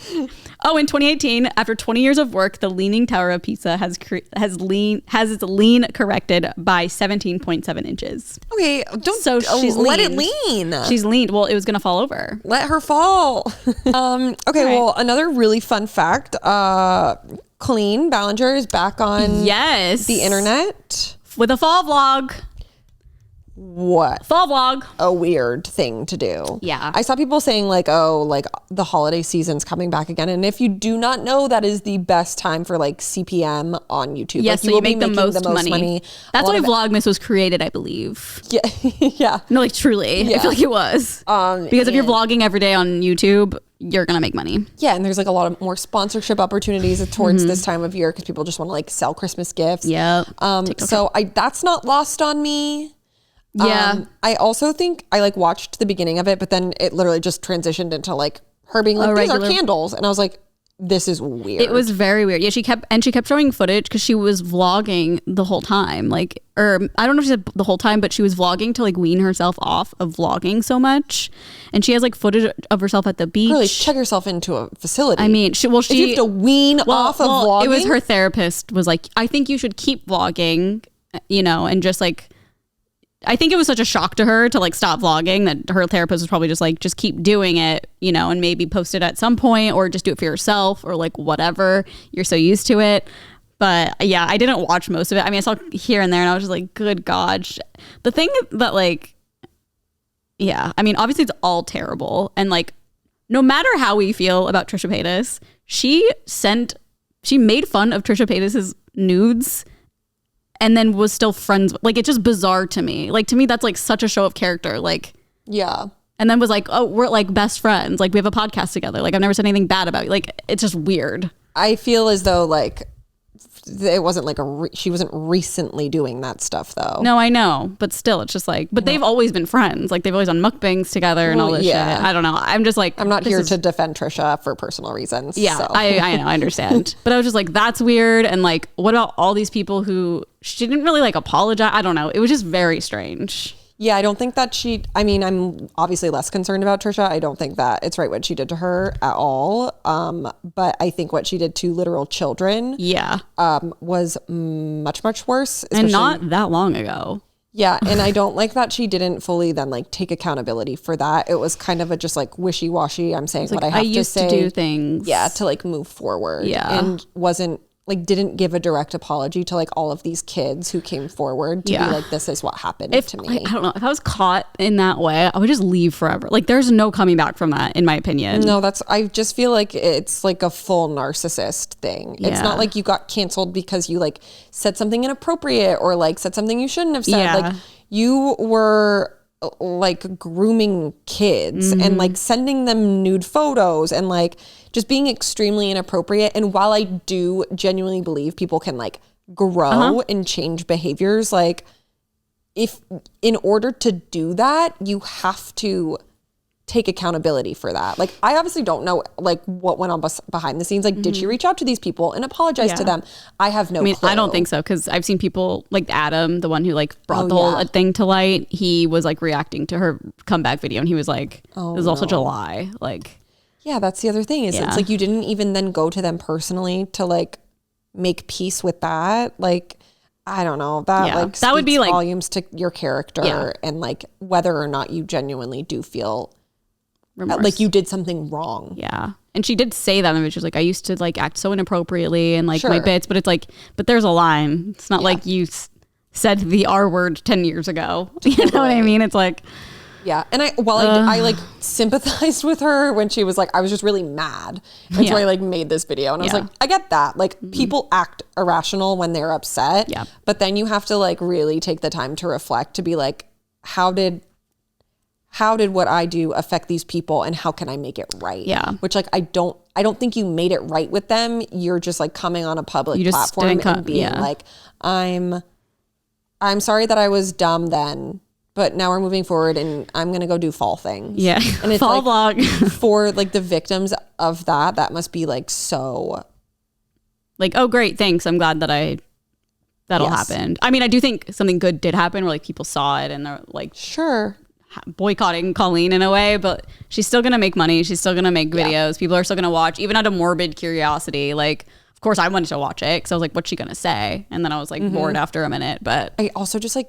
Oh, in 2018, after 20 years of work, the Leaning Tower of Pisa has its lean corrected by 17.7 inches. Okay, she's let it lean. She's leaned. Well, it was going to fall over. Let her fall. Okay, well, another really fun fact. Colleen Ballinger is back on the internet. With a fall vlog. What? Fall vlog. A weird thing to do. Yeah. I saw people saying like the holiday season's coming back again. And if you do not know, that is the best time for like CPM on YouTube. Yes, like, so you make the most money. That's why Vlogmas was created, I believe. Yeah. Yeah. No, like truly. Yeah. I feel like it was. Because if you're vlogging every day on YouTube, you're going to make money. Yeah. And there's like a lot of more sponsorship opportunities towards this time of year because people just want to like sell Christmas gifts. Yeah. So that's not lost on me. Yeah. I also think I like watched the beginning of it, but then it literally just transitioned into like her being like, these are candles. And I was like, this is weird. It was very weird. Yeah, she kept showing footage because she was vlogging the whole time. Like, or I don't know if she said the whole time, but she was vlogging to like wean herself off of vlogging so much. And she has like footage of herself at the beach. Really check yourself into a facility. I mean, if you have to wean off of vlogging. It was her therapist was like, I think you should keep vlogging, and just like, I think it was such a shock to her to like stop vlogging that her therapist was probably just like, just keep doing it, and maybe post it at some point or just do it for yourself or like whatever. You're so used to it. But yeah, I didn't watch most of it. I mean, I saw here and there and I was just like, good God. The thing that like, yeah, I mean, obviously it's all terrible. And like, no matter how we feel about Trisha Paytas, she made fun of Trisha Paytas's nudes and then was still friends. Like, it's just bizarre to me. Like, to me, that's like such a show of character. Like, yeah. And then was like, oh, we're like best friends. Like, we have a podcast together. Like, I've never said anything bad about you. Like, it's just weird. I feel as though like it wasn't like she wasn't recently doing that stuff though. No, I know, but still, it's just like, but they've always been friends. Like they've always done mukbangs together and all this shit. I don't know. I'm just like, I'm not here to defend Trisha for personal reasons. Yeah, so. I know, I understand. But I was just like, that's weird. And like, what about all these people who she didn't really like apologize? I don't know. It was just very strange. Yeah, I don't think that I'm obviously less concerned about Trisha. I don't think that it's right what she did to her at all. But I think what she did to literal children was much, much worse. And not that long ago. Yeah, and I don't like that she didn't fully then like take accountability for that. It was kind of a just like wishy-washy, I'm saying what I have to say. I used to do things. Yeah, to like move forward. Yeah. And wasn't like didn't give a direct apology to like all of these kids who came forward to be like, this is what happened to me. I don't know. If I was caught in that way, I would just leave forever. Like there's no coming back from that, in my opinion. No, I just feel like it's like a full narcissist thing. Yeah. It's not like you got canceled because you like said something inappropriate or like said something you shouldn't have said. Yeah. Like you were like grooming kids and like sending them nude photos and like just being extremely inappropriate. And while I do genuinely believe people can like grow and change behaviors, like if in order to do that, you have to take accountability for that. Like I obviously don't know like what went on behind the scenes. Like did she reach out to these people and apologize to them? I have no clue. I don't think so, because I've seen people like Adam, the one who like brought the whole thing to light. He was like reacting to her comeback video and he was like, it was all such a lie. Like, yeah, that's the other thing is it's like you didn't even then go to them personally to like make peace with that. Like I don't know, that like that would be like volumes to your character and like whether or not you genuinely do feel remorse. Like you did something wrong. Yeah. And she did say that, and she was like, I used to like act so inappropriately and like my bits, but it's like, but there's a line. It's not like you said the R word 10 years ago. You know what I mean? It's like, yeah. And I like sympathized with her when she was like, I was just really mad. And so I like made this video and I was like, I get that. Like people act irrational when they're upset. Yeah. But then you have to like really take the time to reflect to be like, how did what I do affect these people and how can I make it right? Yeah. Which like, I don't think you made it right with them. You're just like coming on a public platform and being like, I'm sorry that I was dumb then, but now we're moving forward and I'm going to go do fall things. Yeah. And it's fall like, vlog. For like the victims of that must be like so. Like, oh great, thanks. I'm glad that that'll happen. I mean, I do think something good did happen where like people saw it and they're like, sure. Boycotting Colleen in a way, but she's still gonna make money. She's still gonna make videos. People are still gonna watch, even out of morbid curiosity. Like, of course, I wanted to watch it because I was like, "What's she gonna say?" And then I was like bored after a minute. But I also just like,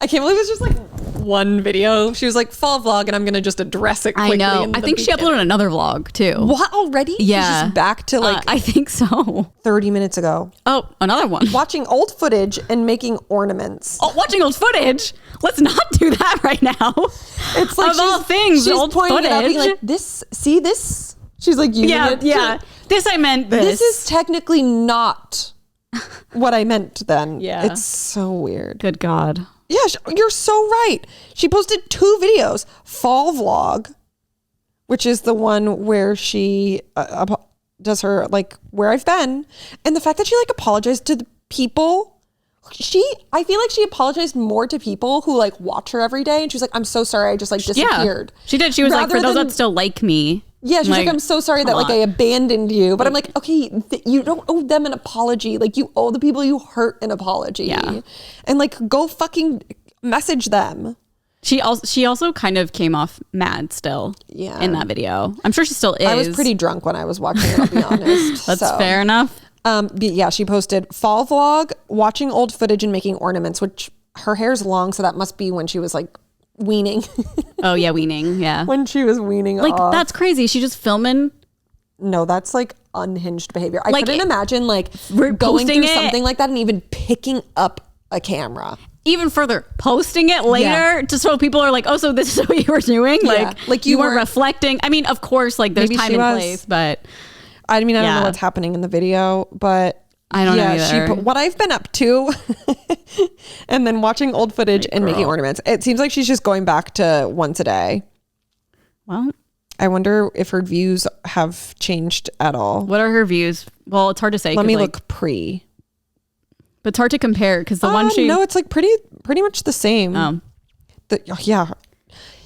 I can't believe it's just like one video. She was like, "Fall vlog," and I'm gonna just address it quickly. I know. I think she uploaded another vlog too. What already? Yeah, she's just back to like I think so. 30 minutes ago. Oh, another one. Watching old footage and making ornaments. Oh, watching old footage. Let's not do that right now. It's like of all things, she's old pointing footage. it out, being like, this. See this? She's like using it. Yeah. This I meant. This is technically not what I meant then. Yeah. It's so weird. Good God. Yeah, you're so right. She posted 2 videos. Fall vlog, which is the one where she does her like where I've been, and the fact that she like apologized to the people. I feel like she apologized more to people who like watch her every day, and she was like, "I'm so sorry, I just like disappeared." Yeah, she did. She was like, "For those that still like me." Yeah, she's like, "I'm so sorry that like I abandoned you," but I'm like, okay, you don't owe them an apology. Like you owe the people you hurt an apology. Yeah, and like go fucking message them. She also kind of came off mad still. Yeah, in that video, I'm sure she still is. I was pretty drunk when I was watching it. I'll be honest. That's fair enough. Yeah, she posted fall vlog, watching old footage and making ornaments, which her hair's long, so that must be when she was like weaning. Oh yeah, weaning. Yeah, when she was weaning like off. That's crazy. She just filming. No, that's like unhinged behavior. I couldn't imagine like going through something like that and even picking up a camera. Even further, posting it later just so people are like, oh, so this is what you were doing. Like you weren't reflecting. I mean, of course, like there's time and place, but I mean, I don't know what's happening in the video, but I don't know either. What I've been up to and then watching old footage and making ornaments. It seems like she's just going back to once a day. Well, I wonder if her views have changed at all. What are her views? Well, it's hard to say. Let me like, look pre. But it's hard to compare because the one she... No, it's like pretty much the same. Yeah.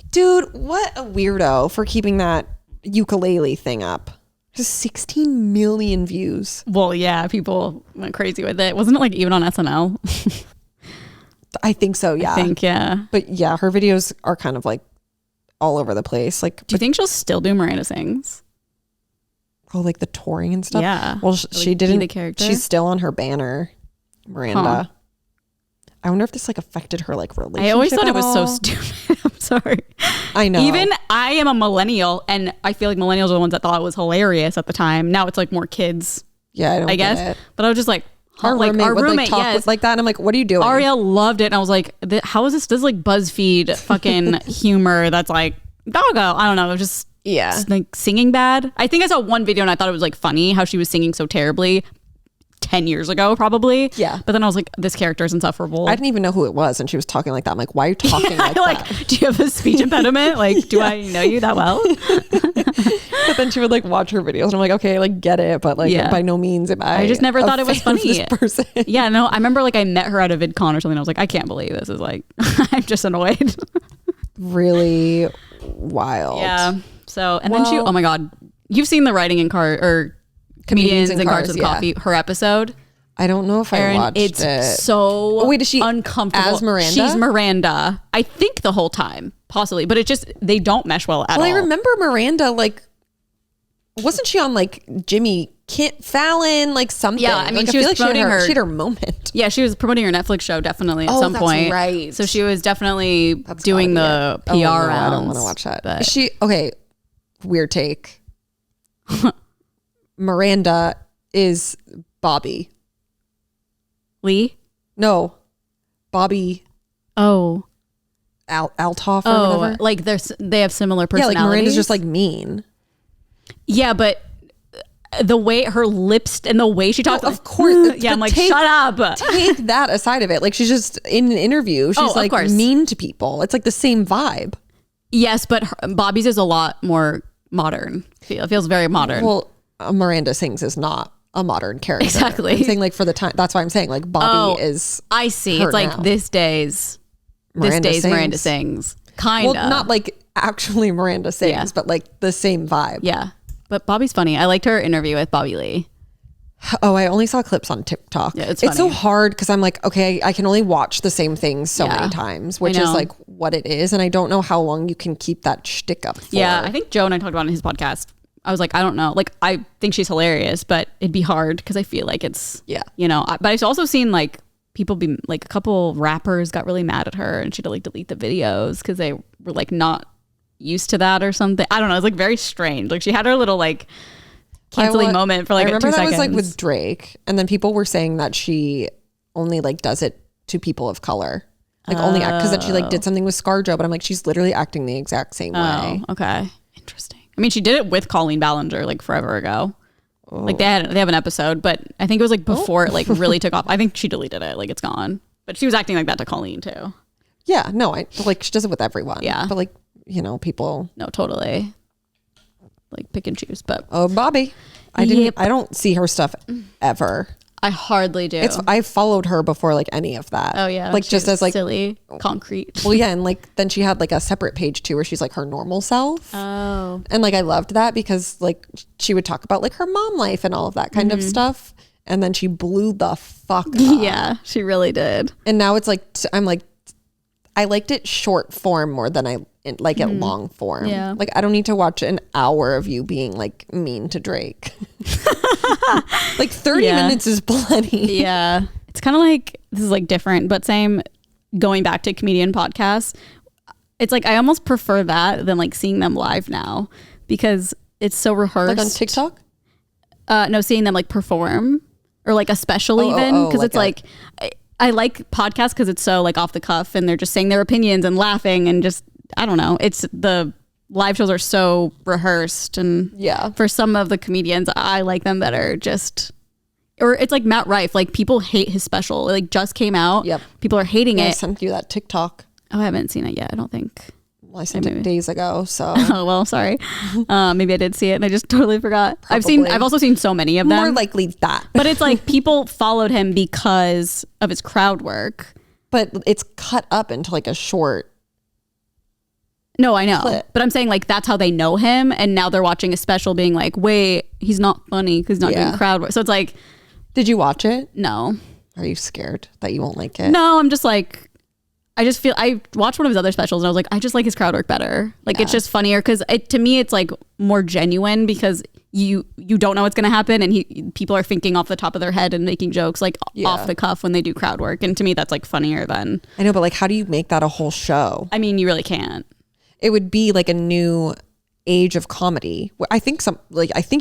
Dude, what a weirdo for keeping that ukulele thing up. Just 16 million views. Well, yeah, people went crazy with it. Wasn't it like even on SNL? I think so, yeah. I think, yeah. But yeah, her videos are kind of like all over the place. Like, do you think she'll still do Miranda Sings? Oh, like the touring and stuff? Yeah. Well, she didn't. The character? She's still on her banner, Miranda. Huh. I wonder if this like affected her like relationship. I always thought it was so stupid. I'm sorry. I know. Even I am a millennial, and I feel like millennials are the ones that thought it was hilarious at the time. Now it's like more kids. Yeah, I guess. It. But I was just like, our roommate talk yes. like that, and I'm like, what are you doing? Ariel loved it, and I was like, how is this? This is like BuzzFeed fucking humor. That's like doggo. I don't know. It was just like singing bad. I think I saw one video and I thought it was like funny how she was singing so terribly 10 years ago probably. Yeah. But then I was like, this character is insufferable. I didn't even know who it was and she was talking like that. I'm like, why are you talking like that? Do you have a speech impediment? Like, do I know you that well? But then she would like watch her videos and I'm like, okay, I like get it, but like by no means am I just never thought it was funny. This person. Yeah, no, I remember like I met her at a VidCon or something. I was like, I can't believe this is like, I'm just annoyed. Really wild. Yeah. So, and then she, oh my God, you've seen the Writing in Car or Comedians in Cars with Coffee, her episode. I don't know if I watched it's it. So wait, is she uncomfortable as Miranda? She's Miranda. I think the whole time, possibly, but it just, they don't mesh well at all. I remember Miranda, like, wasn't she on like Jimmy Fallon, like something? Yeah, I mean, like, she was promoting her. She had her moment. Yeah, she was promoting her Netflix show definitely at some point. Right. So she was definitely doing the PR rounds. I don't want to watch that. But. Okay, weird take. Miranda is Bobby Lee? No, Bobby. Oh, Althoff or whatever. Like they have similar personalities. Yeah, like Miranda's just like mean. Yeah, but the way her lips and the way she talks, of course. Yeah, I'm like, shut up. Take that aside of it. Like she's just in an interview. She's like mean to people. It's like the same vibe. Yes, but Bobby's is a lot more modern. It feels very modern. Well, Miranda Sings is not a modern character. Exactly. I'm saying like for the time. That's why I'm saying like Bobby is. I see. It's like this day's Miranda Sings. Kind of. Well, not like actually Miranda Sings, but like the same vibe. Yeah. But Bobby's funny. I liked her interview with Bobby Lee. Oh, I only saw clips on TikTok. Yeah, it's funny. So hard because I'm like, okay, I can only watch the same things so many times, which is like what it is. And I don't know how long you can keep that shtick up for. Yeah, I think Joe and I talked about it in his podcast. I was like, I don't know. Like, I think she's hilarious, but it'd be hard because I feel like it's, you know, but I've also seen like people be like, a couple rappers got really mad at her and she had to like delete the videos because they were like not used to that or something. I don't know. It's like very strange. Like she had her little like canceling moment for like 2 seconds. I remember that was like with Drake, and then people were saying that she only like does it to people of color, like only act because that she like did something with ScarJo, but I'm like, she's literally acting the exact same way. Okay, interesting. I mean, she did it with Colleen Ballinger like forever ago. Oh. Like they have an episode, but I think it was like before it like really took off. I think she deleted it, like it's gone. But she was acting like that to Colleen too. Yeah, no, like she does it with everyone. Yeah, but like, you know, people. No, totally. Like pick and choose, but Bobby, I don't see her stuff ever. I hardly do. I followed her before like any of that. Oh yeah, like just as like silly concrete. Well, yeah, and like then she had like a separate page too where she's like her normal self. Oh, and like I loved that because like she would talk about like her mom life and all of that kind of stuff, and then she blew the fuck up. Yeah, she really did. And now it's like I'm like I liked it short form more than I like it long form. Yeah. Like I don't need to watch an hour of you being like mean to Drake. Like 30 minutes is plenty. Yeah. It's kind of like, this is like different, but same going back to comedian podcasts. It's like, I almost prefer that than like seeing them live now because it's so rehearsed. Like on TikTok? No, seeing them like perform or like a special even. Cause it's like I like podcasts because it's so like off the cuff and they're just saying their opinions and laughing and just, I don't know. It's the live shows are so rehearsed and for some of the comedians, I like them better. Or it's like Matt Rife, like people hate his special. It like just came out. Yep. People are hating it. I sent you that TikTok. Oh, I haven't seen it yet. I don't think. Well, I sent it days ago, so. Oh, well, sorry. Maybe I did see it and I just totally forgot. Probably. I've also seen so many of them. More likely that. But it's like people followed him because of his crowd work. But it's cut up into like a short. No, I know. Clip. But I'm saying like that's how they know him. And now they're watching a special being like, wait, he's not funny because he's not doing crowd work. So it's like. Did you watch it? No. Are you scared that you won't like it? No, I'm just like. I just feel I watched one of his other specials and I was like, I just like his crowd work better. Like it's just funnier because to me it's like more genuine because you don't know what's gonna happen and people are thinking off the top of their head and making jokes like off the cuff when they do crowd work. And to me that's like funnier than. I know, but like how do you make that a whole show? I mean, you really can't. It would be like a new age of comedy. I think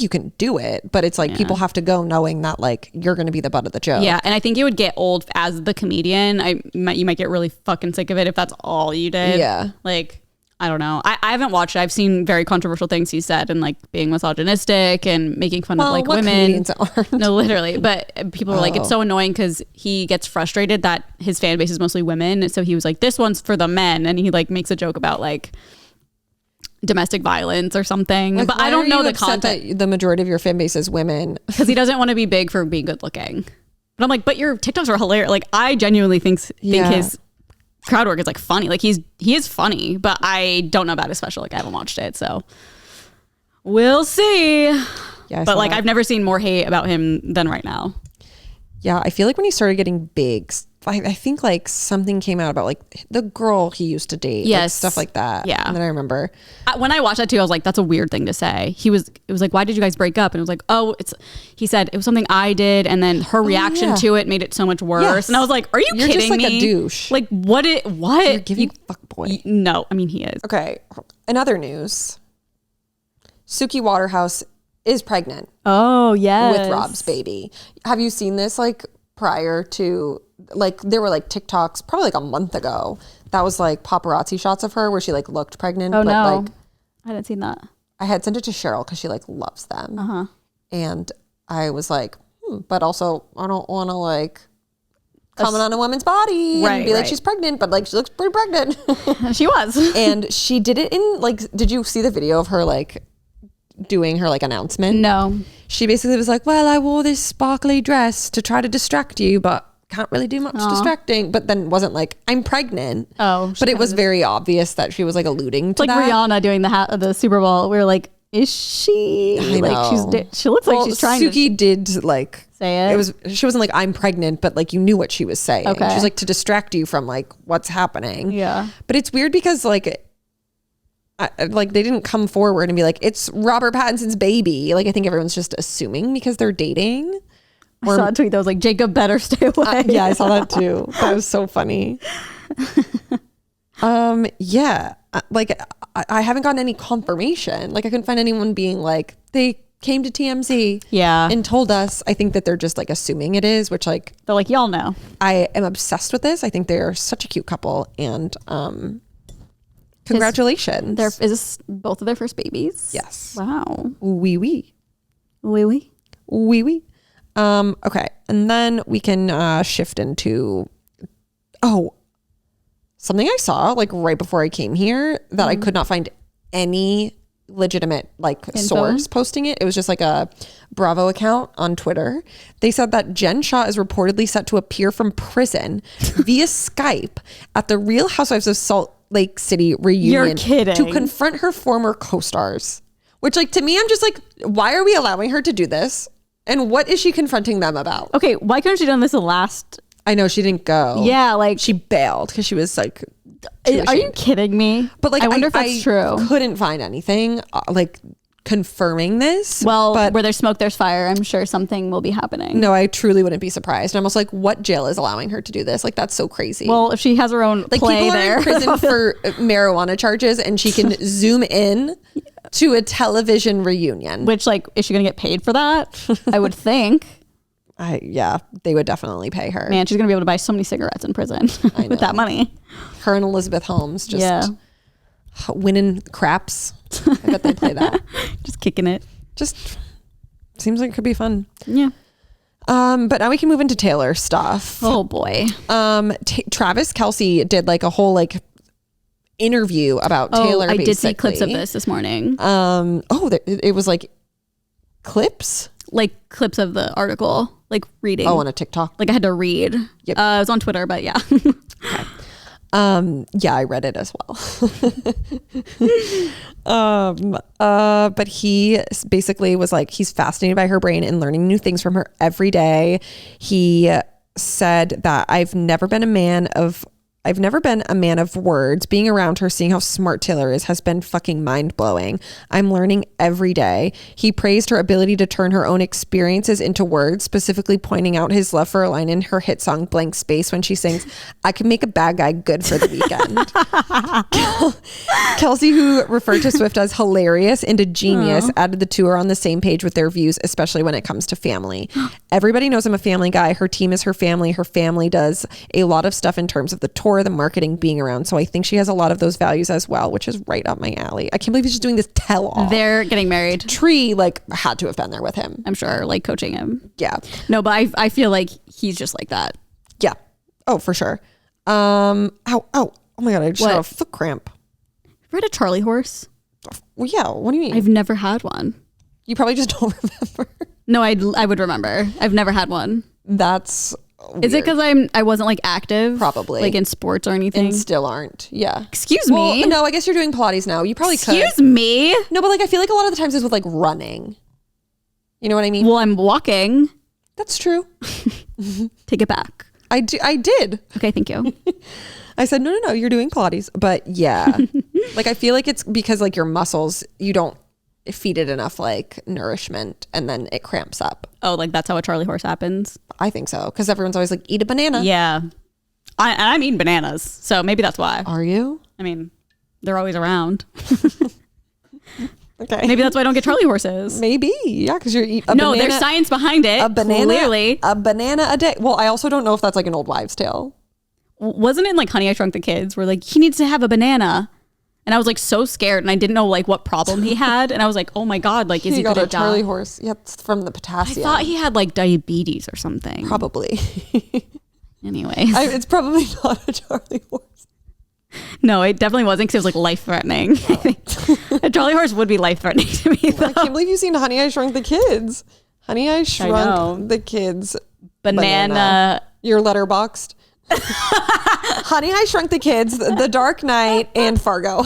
you can do it, but it's like people have to go knowing that like you're going to be the butt of the joke. Yeah, and I think it would get old as the comedian. You might get really fucking sick of it if that's all you did. Yeah. Like, I don't know. I haven't watched it. I've seen very controversial things he said and like being misogynistic and making fun of like women. Comedians aren't? No, literally. But people are like, it's so annoying because he gets frustrated that his fan base is mostly women. So he was like, this one's for the men. And he like makes a joke about like domestic violence or something. Like, but I don't know the content. That the majority of your fan base is women. Because he doesn't want to be big for being good looking. But I'm like, but your TikToks are hilarious. Like I genuinely think his crowd work is like funny. Like he is funny, but I don't know about his special. Like I haven't watched it, so we'll see. Yeah, but like I've never seen more hate about him than right now. Yeah, I feel like when he started getting big, I think like something came out about like the girl he used to date, like stuff like that. Yeah, and then I remember when I watched that too, I was like, "That's a weird thing to say." It was like, "Why did you guys break up?" And it was like, "Oh, he said it was something I did," and then her reaction to it made it so much worse. Yes. And I was like, "Are you're kidding just like me? A douche. Like what? You're giving fuckboy." No, I mean he is. Okay, in other news, Suki Waterhouse is pregnant. Oh yes, with Rob's baby. Have you seen this like prior to? Like there were like TikToks probably like a month ago that was like paparazzi shots of her where she like looked pregnant. Oh, but no. like I didn't see that. I had sent it to Cheryl because she like loves them. And I was like, but also I don't want to like comment on a woman's body and be like she's pregnant, but like she looks pretty pregnant. She was. And she did it in like, did you see the video of her like doing her like announcement? No. She basically was like, well, I wore this sparkly dress to try to distract you, but can't really do much distracting. But then wasn't like, I'm pregnant. Oh. But it was very obvious that she was like alluding to like that. Rihanna doing the Super Bowl. We were like, is she? I know. She looks like she's trying Suki did like say it. She wasn't like, I'm pregnant, but like you knew what she was saying. Okay. She was like to distract you from like what's happening. Yeah. But it's weird because like like they didn't come forward and be like, it's Robert Pattinson's baby. Like I think everyone's just assuming because they're dating. I saw a tweet that was like, Jacob better stay away. Yeah, I saw that too. That was so funny. Yeah, like I haven't gotten any confirmation. Like I couldn't find anyone being like, they came to TMZ and told us. I think that they're just like assuming it is, which like they're like, y'all know. I am obsessed with this. I think they're such a cute couple, and congratulations. Is this both of their first babies? Yes. Wow. Oui, oui. Oui, oui. Oui, oui. Okay, and then we can shift into something I saw like right before I came here that I could not find any legitimate like source posting it. It was just like a Bravo account on Twitter. They said that Jen Shah is reportedly set to appear from prison via Skype at the Real Housewives of Salt Lake City reunion. You're kidding. To confront her former co-stars. Which like to me, I'm just like, why are we allowing her to do this? And what is she confronting them about? Okay, why couldn't she done this the last? I know she didn't go. Yeah, like she bailed because she was like, are you kidding me? But like, I wonder if that's true. Couldn't find anything like confirming this. Well, but where there's smoke, there's fire. I'm sure something will be happening. No, I truly wouldn't be surprised. I'm almost like, what jail is allowing her to do this? Like, that's so crazy. Well, if she has her own like play people there. are in prison for marijuana charges, and she can zoom in to a television reunion. Which, like, is she gonna get paid for that? I would think. Yeah, they would definitely pay her. Man, she's gonna be able to buy so many cigarettes in prison with that money. Her and Elizabeth Holmes just winning craps. I bet they play that. Just kicking it. Just seems like it could be fun. Yeah. But now we can move into Taylor stuff. Oh boy. Travis Kelce did like a whole like interview about Taylor. I did see clips of this morning. It was like clips? Like clips of the article, like reading. Oh, on a TikTok? Like I had to read. Yep. It was on Twitter, but yeah. Yeah, I read it as well. But he basically was like, he's fascinated by her brain and learning new things from her every day. He said that I've never been a man of words. Being around her, seeing how smart Taylor is, has been fucking mind blowing. I'm learning every day. He praised her ability to turn her own experiences into words, specifically pointing out his love for a line in her hit song Blank Space when she sings, I can make a bad guy good for the weekend. Kelsey, who referred to Swift as hilarious and a genius, added the two are on the same page with their views, especially when it comes to family. Everybody knows I'm a family guy. Her team is her family. Her family does a lot of stuff in terms of the tour, the marketing, being around. So I think she has a lot of those values as well, which is right up my alley. I can't believe she's doing this tell-all. They're getting married. Tree like had to have been there with him. I'm sure, like coaching him. Yeah. No, but I feel like he's just like that. Yeah. Oh, for sure. Oh my God. I just had a foot cramp. Read a Charlie horse? Well, yeah. What do you mean? I've never had one. You probably just don't remember. No, I would remember. I've never had one. That's weird. Is it because I wasn't like active? Probably. Like in sports or anything? And still aren't. Yeah. Excuse me? No, I guess you're doing Pilates now. You probably could. Excuse me? No, but like I feel like a lot of the times it's with like running. You know what I mean? Well, I'm walking. That's true. Take it back. I did. Okay, thank you. I said, no, you're doing Pilates. But yeah, like I feel like it's because like your muscles, you don't feed it enough like nourishment and then it cramps up. Oh, like that's how a Charlie horse happens? I think so. Because everyone's always like, eat a banana. Yeah. I'm eating bananas. So maybe that's why. Are you? I mean, they're always around. Okay. Maybe that's why I don't get Charlie horses. Maybe. Yeah, because you're eating No, there's science behind it. A banana. Clearly. A banana a day. Well, I also don't know if that's like an old wives' tale. Wasn't it like Honey, I Shrunk the Kids where like he needs to have a banana? And I was like so scared and I didn't know like what problem he had. And I was like, oh my God, like is he got gonna a Charlie die? horse? Yeah, it's from the I potassium. thought he had like diabetes or something. Probably. Anyways. It's probably not a Charlie horse. No, it definitely wasn't because it was like life threatening. A Charlie horse would be life threatening to me though. I can't believe you've seen Honey, I Shrunk the Kids. Honey, I Shrunk the Kids. Banana. You're letterboxed. Honey, I Shrunk the Kids, The Dark Knight, and Fargo.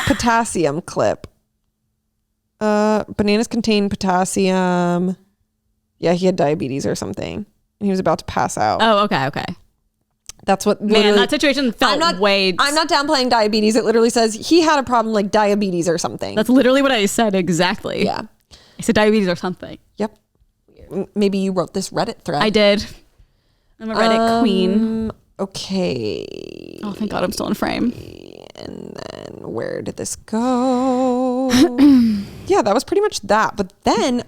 Potassium clip. Bananas contain potassium. Yeah, he had diabetes or something. And he was about to pass out. Oh, okay. That's what Man, that situation felt I'm not downplaying diabetes. It literally says he had a problem like diabetes or something. That's literally what I said exactly. Yeah. I said diabetes or something. Yep. Maybe you wrote this Reddit thread. I did. I'm a Reddit queen. Okay. Oh, thank God I'm still in frame. And then where did this go? Yeah, that was pretty much that. But then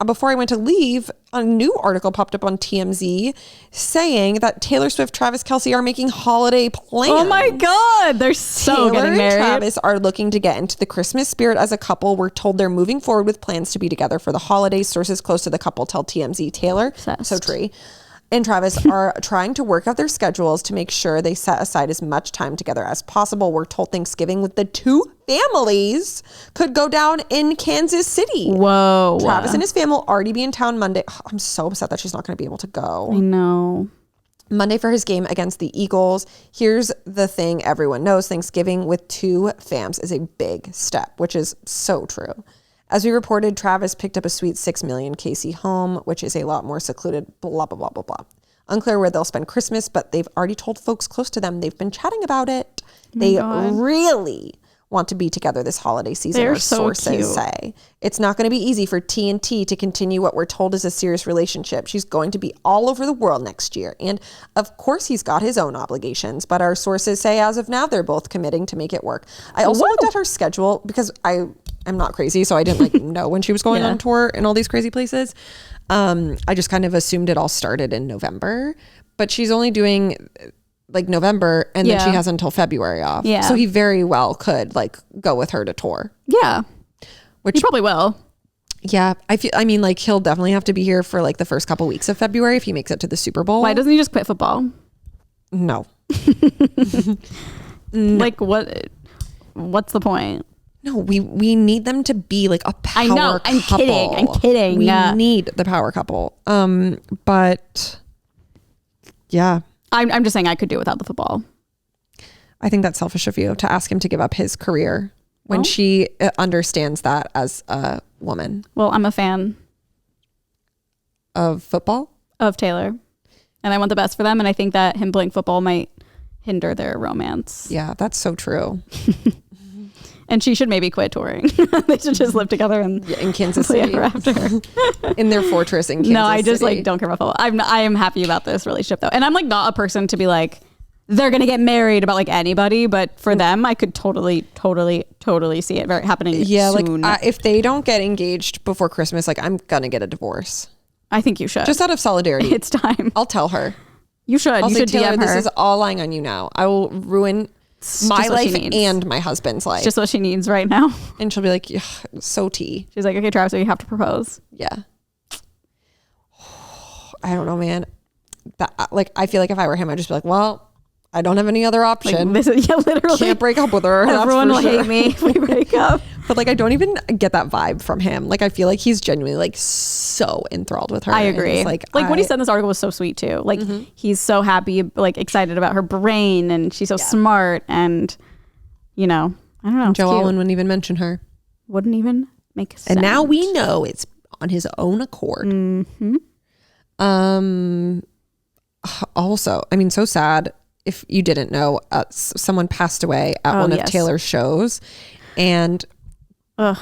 before I went to leave, a new article popped up on TMZ saying that Taylor Swift, Travis Kelce are making holiday plans. Oh my God. They're so Taylor getting married. and Travis are looking to get into the Christmas spirit as a couple. We're told they're moving forward with plans to be together for the holidays. Sources close to the couple tell TMZ. Taylor, Obsessed. so Tree, and Travis are trying to work out their schedules to make sure they set aside as much time together as possible. We're told Thanksgiving with the two families could go down in Kansas City. Whoa. Travis and his family will already be in town Monday. I'm so upset that she's not going to be able to go. I know. Monday for his game against the Eagles. Here's the thing everyone knows. Thanksgiving with two fams is a big step, which is so true. As we reported, Travis picked up a sweet $6 million KC home, which is a lot more secluded, blah, blah, blah, blah, blah. Unclear where they'll spend Christmas, but they've already told folks close to them. They've been chatting about it. They really want to be together this holiday season, They're our so sources cute. say. It's not going to be easy for T&T to continue what we're told is a serious relationship. She's going to be all over the world next year. And of course, he's got his own obligations, but our sources say as of now, they're both committing to make it work. I also looked at her schedule because I'm not crazy, so I didn't like know when she was going on tour in all these crazy places. I just kind of assumed it all started in November, but she's only doing like November and then she has until February off. Yeah. So he very well could like go with her to tour. Yeah. Which He probably will. Yeah. I mean like he'll definitely have to be here for like the first couple weeks of February if he makes it to the Super Bowl. Why doesn't he just quit football? No. Like what's the point? No, we need them to be like a power couple. I know. I'm kidding. We need the power couple. But yeah. I'm just saying I could do without the football. I think that's selfish of you to ask him to give up his career when she understands that as a woman. Well, I'm a fan of football, of Taylor, and I want the best for them. And I think that him playing football might hinder their romance. Yeah, that's so true. And she should maybe quit touring. They should just live together in Kansas City after. In their fortress in Kansas City. No, I just like don't care about football. I am happy about this relationship though. And I'm like not a person to be like, they're going to get married about like anybody, but for them, I could totally see it happening soon. Like if they don't get engaged before Christmas, like I'm going to get a divorce. I think you should. Just out of solidarity. It's time. I'll tell her. You should. I'll you say, should Taylor, DM her. this is all lying on you now. I will ruin my life and my husband's life. It's just what she needs right now. And she'll be like, yeah, so tea. She's like, okay, Travis, so you have to propose. Yeah. I don't know, man. Like, I feel like if I were him, I'd just be like, well, I don't have any other option. Like, literally. Can't break up with her. Everyone will hate me if we break up. But like, I don't even get that vibe from him. Like, I feel like he's genuinely like so enthralled with her. I agree. Like what he said in this article was so sweet too. Like he's so happy, like excited about her brain, and she's so smart, and I don't know. Joe Alwyn wouldn't even mention her. Wouldn't even make sense. And now we know it's on his own accord. Also, I mean, so sad. If you didn't know, someone passed away at one of Taylor's shows, and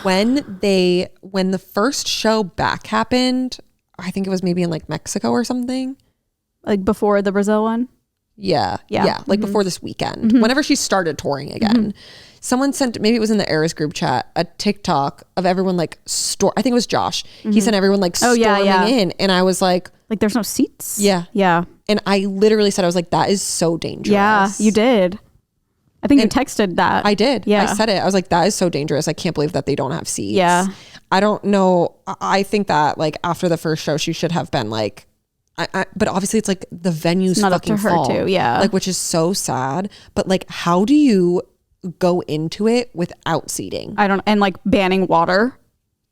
when the first show back happened, I think it was maybe in like Mexico or something, like before the Brazil one. Yeah. Like before this weekend, whenever she started touring again, someone sent, maybe it was in the Eras group chat, a TikTok of everyone like I think it was Josh. He sent everyone like storming in, and I was like there's no seats. Yeah. And I literally said, I was like, that is so dangerous. Yeah, you did. I think you texted that. I did. Yeah. I said it. I was like, that is so dangerous. I can't believe that they don't have seats. Yeah. I don't know. I think that like after the first show, she should have been like, but obviously it's like the venue's not fucking up to her full. too. Yeah. Like, which is so sad. But like, how do you go into it without seating? And like banning water.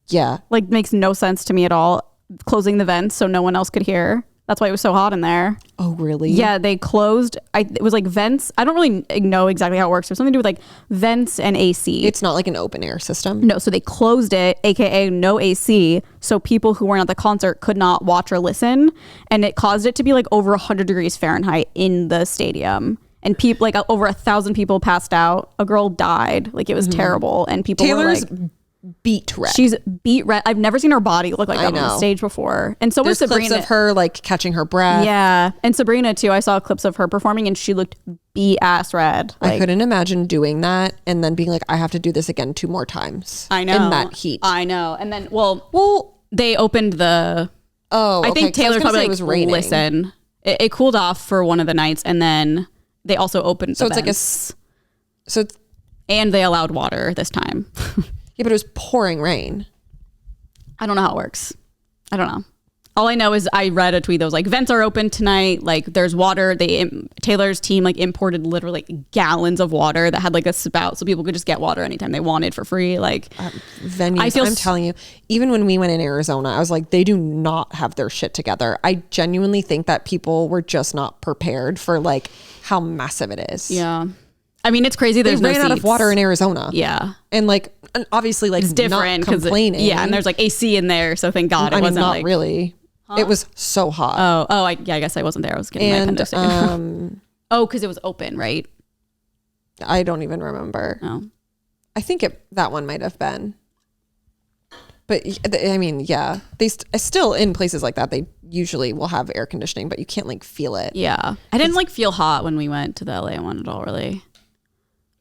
Yeah. Like makes no sense to me at all. Closing the vents so no one else could hear. That's why it was so hot in there. Oh, really? Yeah, they closed. It was like vents. I don't really know exactly how it works. There's something to do with like vents and AC. It's not like an open air system. No, so they closed it, aka no AC, so people who weren't at the concert could not watch or listen, and it caused it to be like over 100 degrees Fahrenheit in the stadium. And people, like over 1,000 people passed out. A girl died. Like it was terrible, and people Taylor's were like, beat red. She's beat red. I've never seen her body look like that on the stage before. And so was Sabrina. Clips of her like catching her breath. Yeah, and Sabrina too. I saw clips of her performing, and she looked ass red. Like, I couldn't imagine doing that and then being like, I have to do this again 2 more times. I know, in that heat. I know. And then, well, they opened the. Oh, I think Taylor probably like, was raining. Listen, it cooled off for one of the nights, and then they also opened. So the it's vents. and they allowed water this time. Yeah, but it was pouring rain. I don't know how it works. I don't know. All I know is I read a tweet that was like, vents are open tonight. Like there's water. Taylor's team like imported literally gallons of water that had like a spout, so people could just get water anytime they wanted for free. Like venues, I'm telling you, even when we went in Arizona, I was like, they do not have their shit together. I genuinely think that people were just not prepared for like how massive it is. Yeah. I mean, it's crazy. They ran out of water in Arizona. Yeah. And obviously like it's different because complaining. Yeah. And there's like AC in there. So thank God it wasn't not like. Really. Huh? It was so hot. I guess I wasn't there. I was getting my appendix. Because it was open, right? I don't even remember. Oh. I think that one might have been. But I mean, yeah, they still in places like that, they usually will have air conditioning, but you can't like feel it. Yeah. I didn't like feel hot when we went to the LA one at all, really.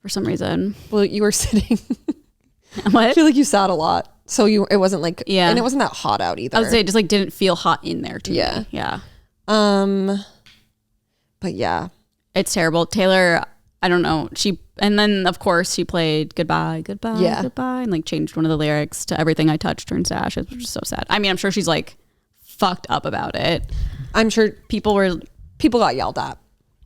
For some reason. Well, you were sitting. What? I feel like you sat a lot. So it wasn't like, yeah. And it wasn't that hot out either. I would say it just like didn't feel hot in there to me. Yeah. But yeah. It's terrible. Taylor, I don't know. And then of course she played Goodbye, Goodbye, Goodbye, and like changed one of the lyrics to Everything I Touch Turns to Ashes, which is so sad. I mean, I'm sure she's like fucked up about it. I'm sure people got yelled at.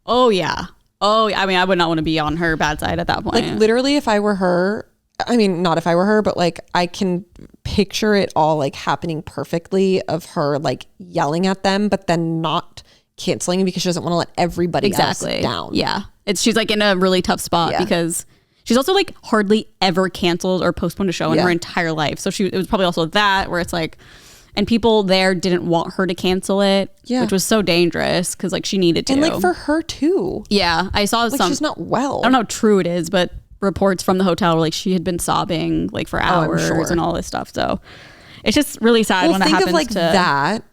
Oh yeah. Oh, I mean, I would not want to be on her bad side at that point. Like literally, if I were her, I mean, not if I were her, but like I can picture it all like happening perfectly of her like yelling at them, but then not canceling because she doesn't want to let everybody else down. Yeah. She's like in a really tough spot because she's also like hardly ever canceled or postponed a show in her entire life. So it was probably also that where it's like, and people there didn't want her to cancel it, which was so dangerous because like she needed to. And like for her too. Yeah. I saw like she's not well. I don't know how true it is, but reports from the hotel were like she had been sobbing like for hours and all this stuff. So it's just really sad when that happens. Think of like that,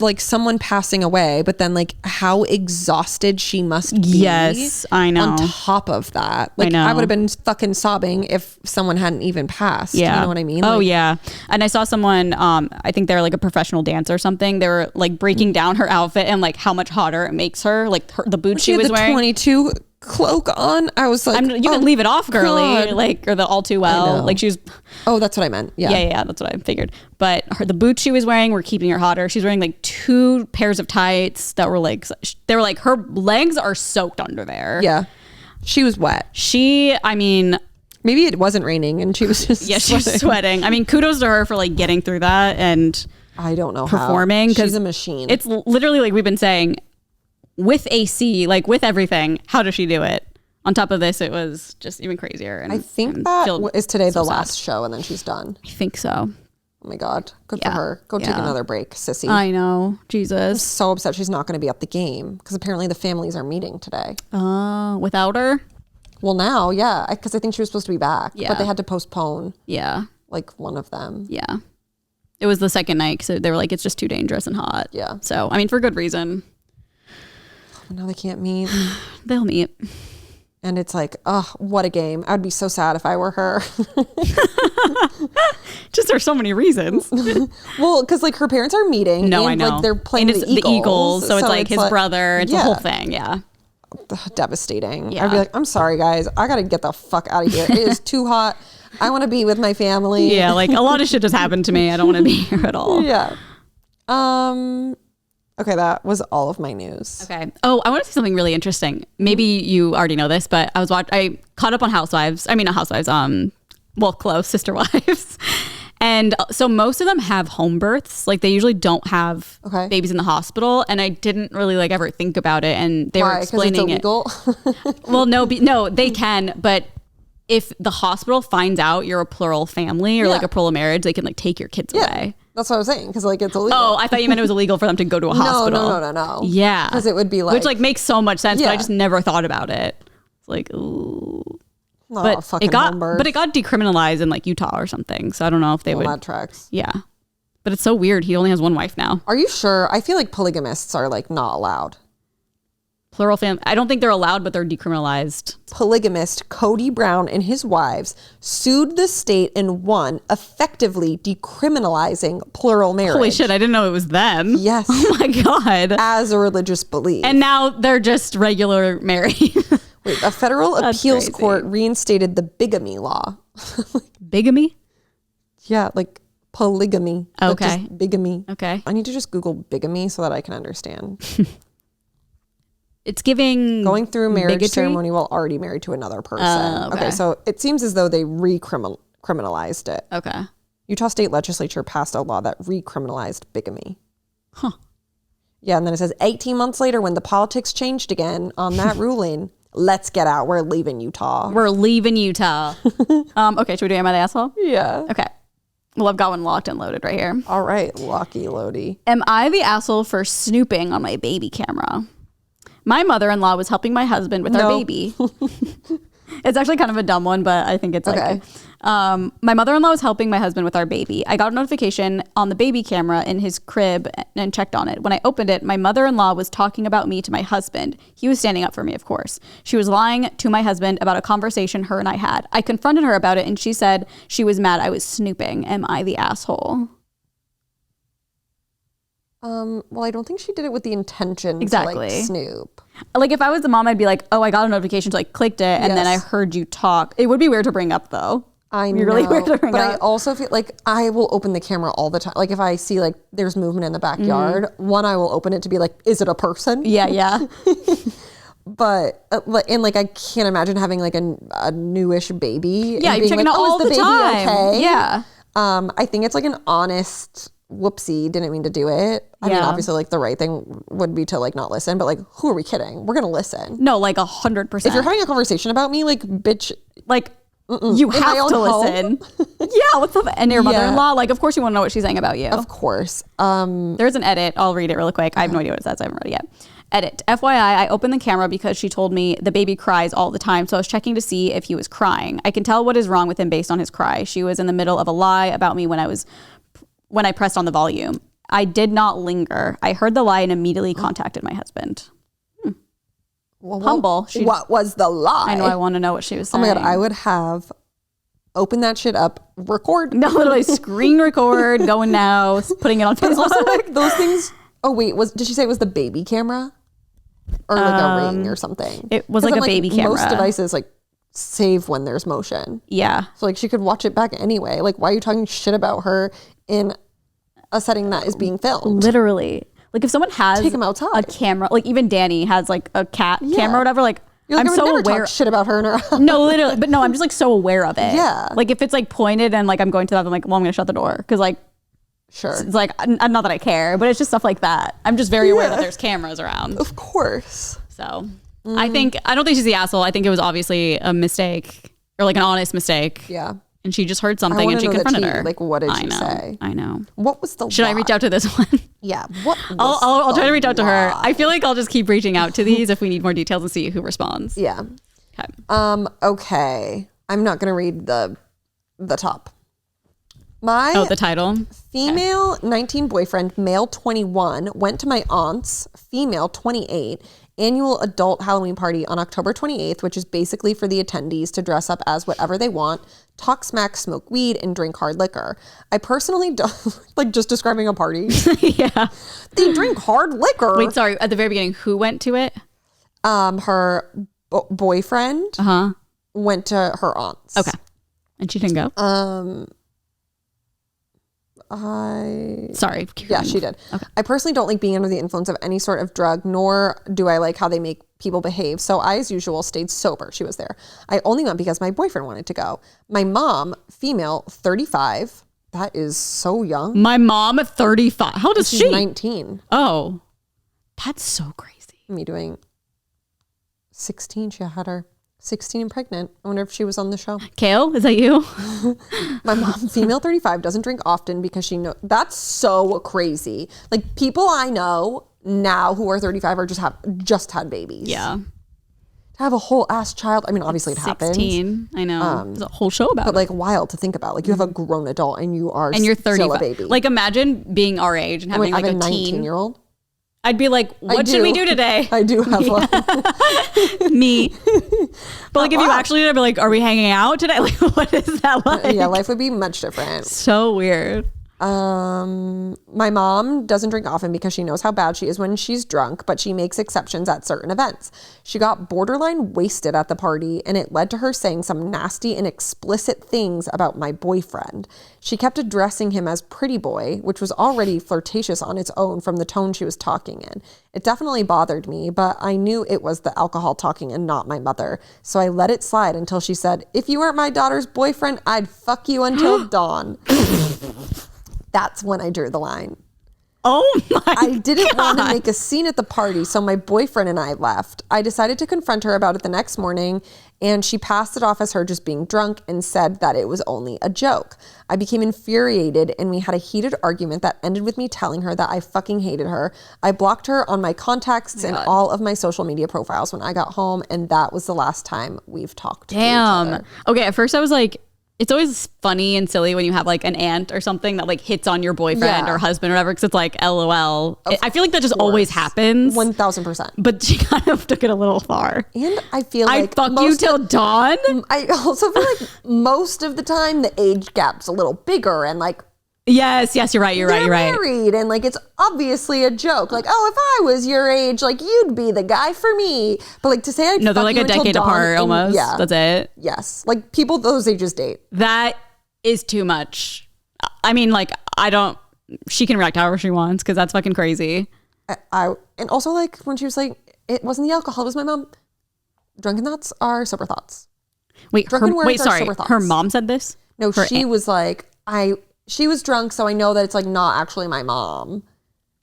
like someone passing away, but then like how exhausted she must be. Yes, I know. On top of that, like I would have been fucking sobbing if someone hadn't even passed. Yeah. You know what I mean? Oh like, yeah. And I saw someone, I think they're like a professional dancer or something. They were like breaking down her outfit and like how much hotter it makes her, like the boots she was wearing. 22 cloak on. I was like, you can leave it off, girly, God. like, or the all too well. Like she was. Oh, that's what I meant. Yeah. That's what I figured. But the boots she was wearing were keeping her hotter. She's wearing like 2 pairs of tights that were like, her legs are soaked under there. Yeah. She was wet. I mean, maybe it wasn't raining and she was just she was sweating. I mean, kudos to her for like getting through that and I don't know performing. She's a machine. It's literally like we've been saying with AC, like with everything. How does she do it? On top of this, it was just even crazier. And I think that is today the last show and then she's done. I think so. Oh my God. Good for her. Go take another break, sissy. I know. Jesus. I'm so upset she's not going to be at the game because apparently the families are meeting today. Without her? Well, now, yeah. Because I think she was supposed to be back. Yeah. But they had to postpone. Yeah. Like one of them. Yeah. It was the second night. So they were like, it's just too dangerous and hot. Yeah. So, I mean, for good reason. Now they can't meet. They'll meet. And it's like, oh, what a game. I would be so sad if I were her. Just there's so many reasons. Well, because like her parents are meeting. No, and, I know. Like they're playing the Eagles. So it's like his brother. It's a whole thing. Yeah. Devastating. Yeah. I'd be like, I'm sorry, guys. I got to get the fuck out of here. It is too hot. I want to be with my family. Yeah. Like a lot of shit just happened to me. I don't want to be here at all. Yeah. Okay, that was all of my news. Okay. Oh, I want to say something really interesting. Maybe you already know this, but I caught up on Housewives. I mean, not Housewives. Well, close, Sister Wives. And so most of them have home births. Like they usually don't have babies in the hospital. And I didn't really like ever think about it. And they were explaining it. Well, no, they can. But if the hospital finds out you're a plural family or like a plural marriage, they can like take your kids away. That's what I was saying, because like it's illegal. Oh, I thought you meant it was illegal for them to go to a hospital. No. Yeah. Because it would be like... Which like makes so much sense, but I just never thought about it. It's like, ooh. Oh, but it got decriminalized in like Utah or something. So I don't know if they would... That tracks. Yeah. But it's so weird. He only has one wife now. Are you sure? I feel like polygamists are like not allowed. Plural family. I don't think they're allowed, but they're decriminalized. Polygamist Cody Brown and his wives sued the state and won, effectively decriminalizing plural marriage. Holy shit, I didn't know it was them. Yes. Oh my God. As a religious belief. And now they're just regular married. Wait, a federal appeals court reinstated the bigamy law. Bigamy? Yeah, like polygamy. Okay. Just bigamy. Okay. I need to just Google bigamy so that I can understand. It's giving going through marriage bigotry? ceremony while already married to another person. Okay, so it seems as though they criminalized it. Okay. Utah state legislature passed a law that recriminalized bigamy. Huh. Yeah, and then it says 18 months later when the politics changed again on that ruling, let's get out. We're leaving Utah. We're leaving Utah. Okay, should we do Am I the Asshole? Yeah. Okay. Well, I've got one locked and loaded right here. All right, Locky Lodi. Am I the asshole for snooping on my baby camera? My mother-in-law was helping my husband with our baby. It's actually kind of a dumb one, but I think it's like, my mother-in-law was helping my husband with our baby. I got a notification on the baby camera in his crib and checked on it. When I opened it, my mother-in-law was talking about me to my husband. He was standing up for me, of course. She was lying to my husband about a conversation her and I had. I confronted her about it and she said she was mad I was snooping. Am I the asshole? Well, I don't think she did it with the intention to like snoop. Like if I was the mom, I'd be like, oh, I got a notification, so I clicked it, and then I heard you talk. It would be weird to bring up though. I know, really weird to bring but up. I also feel like I will open the camera all the time. Like if I see like there's movement in the backyard, one, I will open it to be like, is it a person? Yeah. but and like I can't imagine having like a newish baby. Yeah, and you're being checking like, out all is the time. Okay? Yeah. I think it's like an honest whoopsie, didn't mean to do it. I mean, obviously like the right thing would be to like not listen, but like who are we kidding? We're gonna listen. No, like 100%. If you're having a conversation about me, like bitch, like you In my have own to home? listen. Yeah, what's up? And your mother-in-law, like of course you want to know what she's saying about you. of course. There's an edit. I'll read it really quick. I have no idea what it says. I haven't read it yet. Edit. FYI, I opened the camera because she told me the baby cries all the time, so I was checking to see if he was crying. I can tell what is wrong with him based on his cry. She was in the middle of a lie about me when I pressed on the volume. I did not linger. I heard the lie and immediately contacted my husband. Well, Humble. What was the lie? I know. I want to know what she was saying. Oh my God, I would have opened that shit up, record. No, literally screen record, going now, putting it on But Facebook. also like those things. Oh wait, did she say it was the baby camera? Or like a ring or something? It was 'Cause like I'm a baby camera. Most devices like save when there's motion. Yeah. So like she could watch it back anyway. Like why are you talking shit about her in a setting that is being filmed? Literally. Like if someone has Take 'em outside. a camera, like even Danny has like a cat camera or whatever, like You're like, I'm I would so never aware. talk shit about her in her house. No, literally. But no, I'm just like so aware of it. Yeah. Like if it's like pointed and like I'm going to that, I'm like, well, I'm going to shut the door. Cause like, Sure. it's like, not that I care, but it's just stuff like that. I'm just very aware that there's cameras around. Of course. So I don't think she's the asshole. I think it was obviously a mistake or like an honest mistake. Yeah. And she just heard something wanna and she know the confronted tea. her. Like, what did I she know, say? I know. What was the Should I reach out to this one? Yeah. What I'll try to reach out to her. lie? I feel like I'll just keep reaching out to these if we need more details and see who responds. Yeah. Okay. Okay. I'm not gonna read the top. My Oh, the title. female 19 boyfriend, male 21, went to my aunt's, female 28, annual adult Halloween party on October 28th, which is basically for the attendees to dress up as whatever they want, talk smack, smoke weed, and drink hard liquor. I personally don't like just describing a party. Yeah. They drink hard liquor. Wait, sorry. At the very beginning, who went to it? Her boyfriend went to her aunt's. Okay. And she didn't go? Sorry. Yeah, she did. Okay. I personally don't like being under the influence of any sort of drug, nor do I like how they make people behave. So I, as usual, stayed sober. She was there. I only went because my boyfriend wanted to go. My mom, female, 35. That is so young. My mom at 35. How old is She's she? 19. Oh, that's so crazy. Me doing 16. She had her 16 and pregnant. I wonder if she was on the show. Kale, is that you? My mom, female 35, doesn't drink often because she knows. That's so crazy. Like people I know now who are 35 are just had babies. Yeah. To have a whole ass child. I mean, obviously it happens. 16. I know. There's a whole show about But it. like wild to think about. Like you have a grown adult and you are And you're still 35. a baby. Like imagine being our age and having I like have a a teen. 19-year-old. I'd be like, what should we do today? I do have one. Me. But like if you actually did, I'd be like, are we hanging out today? Like what is that like? Yeah, life would be much different. So weird. My mom doesn't drink often because she knows how bad she is when she's drunk, but she makes exceptions at certain events. She got borderline wasted at the party, and it led to her saying some nasty and explicit things about my boyfriend. She kept addressing him as pretty boy, which was already flirtatious on its own from the tone she was talking in. It definitely bothered me, but I knew it was the alcohol talking and not my mother. So I let it slide until she said, "If you weren't my daughter's boyfriend, I'd fuck you until dawn." That's when I drew the line. Oh my I didn't want to make a scene at the party, so my boyfriend and I left. I decided to confront her about it the next morning, and she passed it off as her just being drunk and said that it was only a joke. I became infuriated, and we had a heated argument that ended with me telling her that I fucking hated her. I blocked her on my contacts and all of my social media profiles when I got home, and that was the last time we've talked to each other. Okay, at first I was like, it's always funny and silly when you have like an aunt or something that like hits on your boyfriend or husband or whatever, because it's like LOL. I feel like that just always happens. 1000%. But she kind of took it a little far. And I feel like I fuck you till dawn. I also feel like most of the time the age gap's a little bigger and like Yes, you're right. they're married and like it's obviously a joke. Like, oh, if I was your age, like you'd be the guy for me. But like to say No, they're like a decade apart almost. Yeah. That's it. Yes. Like people those ages date. That is too much. I mean, like, she can react however she wants because that's fucking crazy. I and also like when she was like, it wasn't the alcohol, it was my mom. Drunken thoughts are sober thoughts. Wait, Drunken words are sorry. sober thoughts. Her mom said this? No, she was like, she was drunk, so I know that it's like not actually my mom.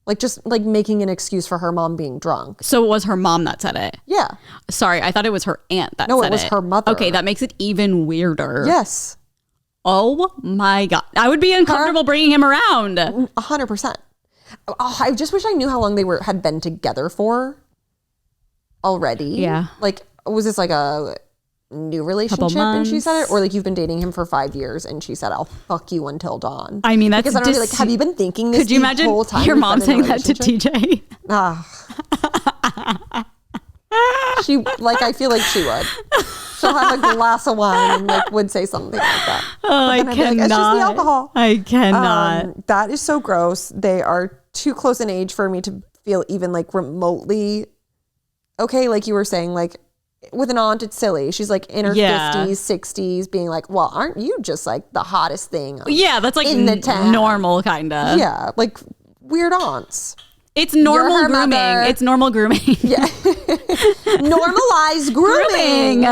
Like just like making an excuse for her mom being drunk. So it was her mom that said it? Yeah. Sorry, I thought it was her aunt that said it. No, it was her mother. Okay, that makes it even weirder. Yes. Oh my God. I would be uncomfortable bringing him around. 100%. Oh, I just wish I knew how long they had been together for already. Yeah. Like, was this like a new relationship and she said it? Or like you've been dating him for 5 years and she said, I'll fuck you until dawn. I mean, that's because I don't know, like, have you been thinking this Could you imagine whole time your we've mom been in a saying that to TJ? She, like, I feel like she would. She'll have a glass of wine and like would say something like that. Oh, I cannot. Like, it's just the alcohol. I cannot. That is so gross. They are too close in age for me to feel even like remotely okay. Like you were saying, like with an aunt, it's silly. She's like in her 50s, 60s, being like, well, aren't you just like the hottest thing? Yeah, that's like in the town? Normal, kind of. Yeah, like weird aunts. It's normal You're her grooming. mother. It's normal grooming. Yeah. Normalized grooming.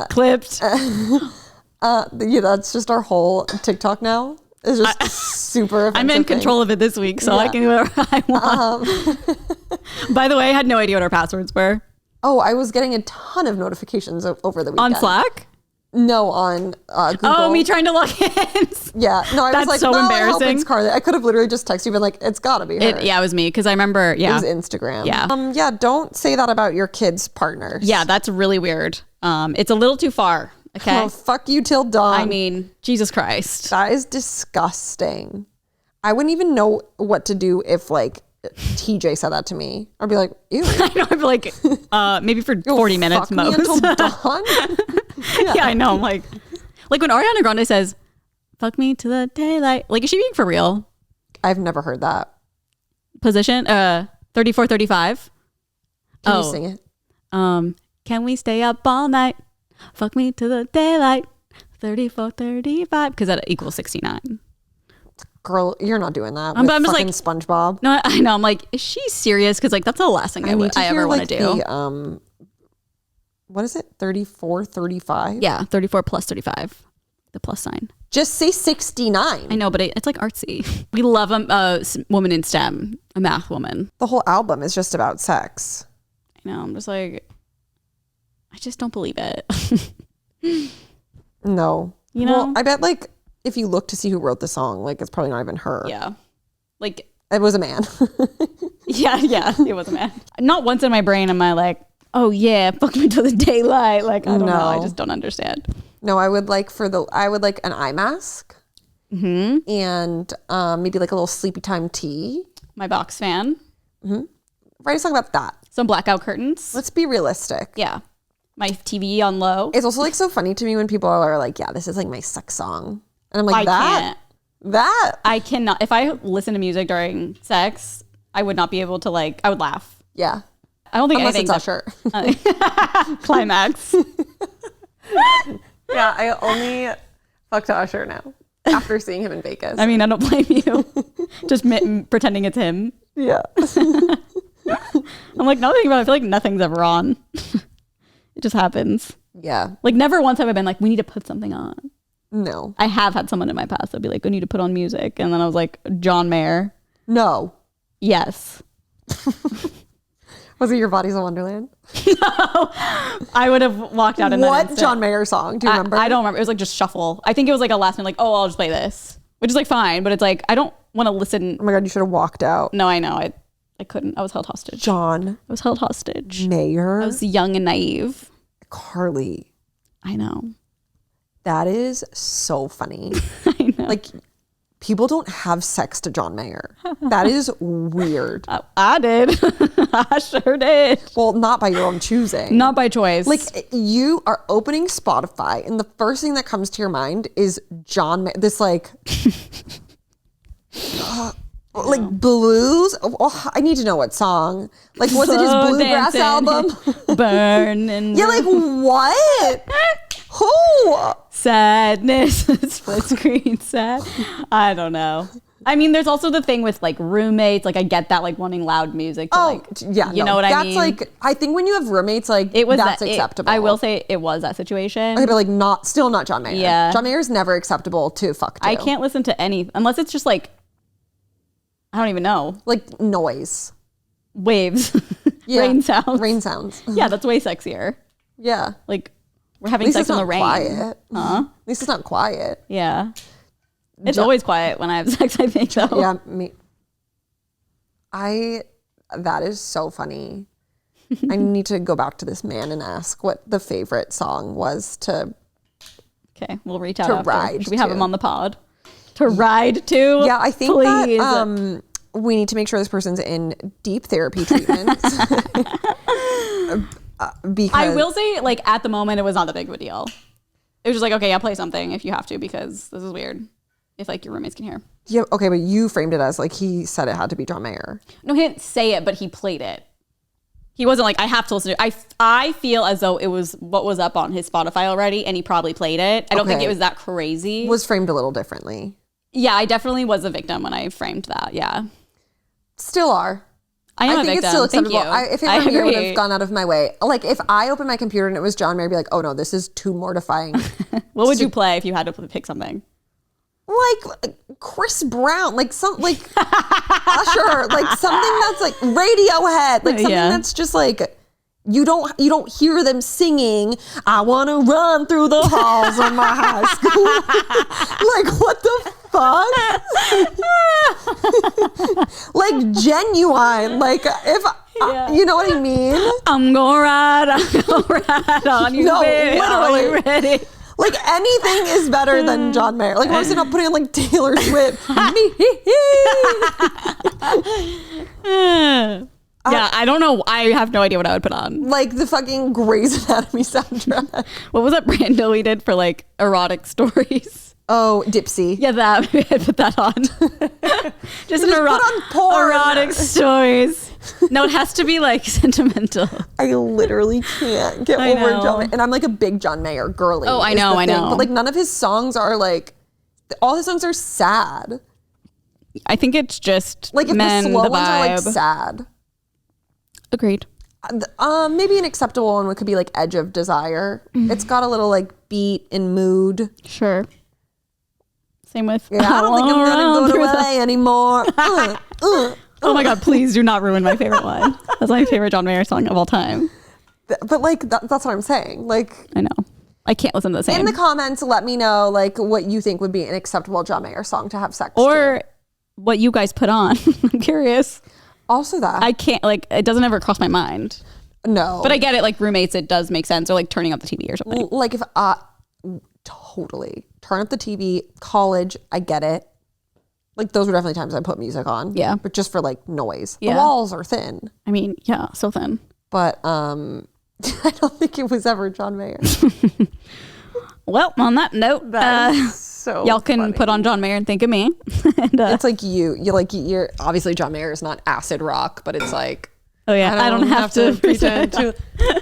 Clipped. Yeah, that's just our whole TikTok now. It's just super offensive I'm in control of it this week, so I can do whatever I want. By the way, I had no idea what our passwords were. Oh, I was getting a ton of notifications over the weekend. On Slack? No, on Google. Oh, me trying to log in. Yeah. No, I That's was like, so well, I hope embarrassing. it's Carly. I could have literally just texted you and been like, it's gotta be her. Yeah, it was me because I remember. Yeah, It was Instagram. Yeah. Yeah, don't say that about your kids' partners. yeah, that's really weird. It's a little too far. Okay. Oh, fuck you till dawn. I mean, Jesus Christ. That is disgusting. I wouldn't even know what to do if like TJ said that to me. I'd be like, ew. I know. I'd be like, maybe for 40 minutes Fuck me most. until dawn. Yeah, I know. I'm like when Ariana Grande says, "Fuck me to the daylight," like, is she being for real? I've never heard that. Position 34-35. Can you sing it? Can we stay up all night? Fuck me to the daylight. 34-35, because that equals 69. Girl, you're not doing that. But With I'm just fucking like, SpongeBob. No, I know. I'm like, is she serious? Because like that's the last thing I ever want to do. What is it? 34-35? Yeah, 34 plus 35, the plus sign. Just say 69. I know, but it's like artsy. We love a woman in STEM, a math woman. The whole album is just about sex. I know. I'm just like, I just don't believe it. No. You know? Well, I bet like if you look to see who wrote the song, like it's probably not even her. Yeah. Like, It was a man. yeah, it was a man. Not once in my brain am I like, oh yeah, fuck me till the daylight. Like, I don't know. I just don't understand. No, I would like an eye mask. Mm-hmm. And maybe like a little sleepy time tea. My box fan. Write a song about that. Some blackout curtains. Let's be realistic. Yeah. My TV on low. It's also like so funny to me when people are like, yeah, this is like my sex song. And I'm like, I cannot. If I listen to music during sex, I would not be able to like, I would laugh. Yeah. I don't think Unless anything. it's Usher. Climax. Yeah, I only fuck to Usher now after seeing him in Vegas. I mean, I don't blame you. Just pretending it's him. Yeah. I'm like, not thinking about it. I feel like nothing's ever on. It just happens. Yeah. Like never once have I been like, we need to put something on. No. I have had someone in my past that'd be like, we need to put on music. And then I was like, John Mayer. No. Yes. Was it Your Body's a Wonderland? No. I would have walked out in that What instant. John Mayer song? Do you remember? I don't remember. It was like just shuffle. I think it was like a last minute, like, oh, I'll just play this. Which is like fine. But it's like, I don't want to listen. Oh my God, you should have walked out. No, I know. I couldn't. I was held hostage. John I was held hostage. Mayer. I was young and naive. Carly. I know. That is so funny. I know. Like, people don't have sex to John Mayer. That is weird. I did. I sure did. Well, not by your own choosing. Not by choice. Like, you are opening Spotify, and the first thing that comes to your mind is John Mayer. This, like, like blues. Oh, I need to know what song. Like, was it his Slow bluegrass dancing. album? Burn and Yeah, like, what? Who? sadness. Split screen sad. I don't know. I mean, there's also the thing with like roommates. Like I get that, like wanting loud music. To, you know what I mean? That's like, I think when you have roommates, like that's acceptable. I will say it was that situation. Okay, but like still not John Mayer. Yeah. John Mayer is never acceptable to fuck to. I can't listen to any, unless it's just like, I don't even know. Like noise. Waves. Rain sounds. Rain sounds. Yeah, that's way sexier. Yeah. Like we're having sex in the rain. Quiet. Huh? At least it's not quiet. Yeah. It's always quiet when I have sex, I think, though. Yeah, that is so funny. I need to go back to this man and ask what the favorite song was to. Okay, we'll reach out to after. ride. Should we have him on the pod? To ride to? Yeah, I think please. that we need to make sure this person's in deep therapy treatment. Because I will say, like, at the moment, it was not that big of a deal. It was just like, okay, yeah, play something if you have to, because this is weird. If like your roommates can hear. Yeah, okay, but you framed it as like he said it had to be John Mayer. No, he didn't say it, but he played it. He wasn't like, I have to listen to it. I feel as though it was what was up on his Spotify already, and he probably played it. I don't think it was that crazy. Was framed a little differently. Yeah, I definitely was a victim when I framed that. Yeah. Still are. I am a victim. It's still acceptable. Thank you. If it were me, I would have gone out of my way. Like if I opened my computer and it was John Mayer, I'd be like, oh no, this is too mortifying. What would you play if you had to pick something? Like Chris Brown, like Usher, like something that's like Radiohead, like something that's just like you don't hear them singing. I want to run through the halls of my high school. Like what the fuck? Like genuine. Like if you know what I mean. I'm gonna ride on you. No, baby. literally. Are you ready? Like anything is better than John Mayer. Like obviously not putting on like Taylor Swift. Yeah, I don't know. I have no idea what I would put on. Like the fucking Grey's Anatomy soundtrack. What was that Brando we did for like erotic stories? Oh, Dipsy. Yeah, that. I'd put that on. Just put on porn. Erotic stories. No, it has to be like sentimental. I literally can't get over John Mayer. And I'm like a big John Mayer girly. Oh, I know. But like none of his songs are like, all his songs are sad. I think it's just like if men, the slow ones vibe. are like sad. Agreed. Maybe an acceptable one could be like Edge of Desire. It's got a little like beat and mood. Sure. Same with. Yeah, I don't think I'm gonna go to LA anymore. Oh my God, please do not ruin my favorite one. That's my favorite John Mayer song of all time. But like, that's what I'm saying. Like, I know. I can't listen to the same. In the comments, let me know like what you think would be an acceptable John Mayer song to have sex or to. What you guys put on. I'm curious. Also that. I can't, like, it doesn't ever cross my mind. No. But I get it, like roommates, it does make sense. Or like turning up the TV or something. Like if totally turn up the TV, college, I get it. Like those were definitely times I put music on. Yeah. But just for like noise. Yeah. The walls are thin. I mean, yeah, so thin. But I don't think it was ever John Mayer. Well, on that note, so y'all can funny. Put on John Mayer and think of me. And, it's like you're obviously John Mayer is not acid rock, but it's like, oh yeah, I don't have to pretend to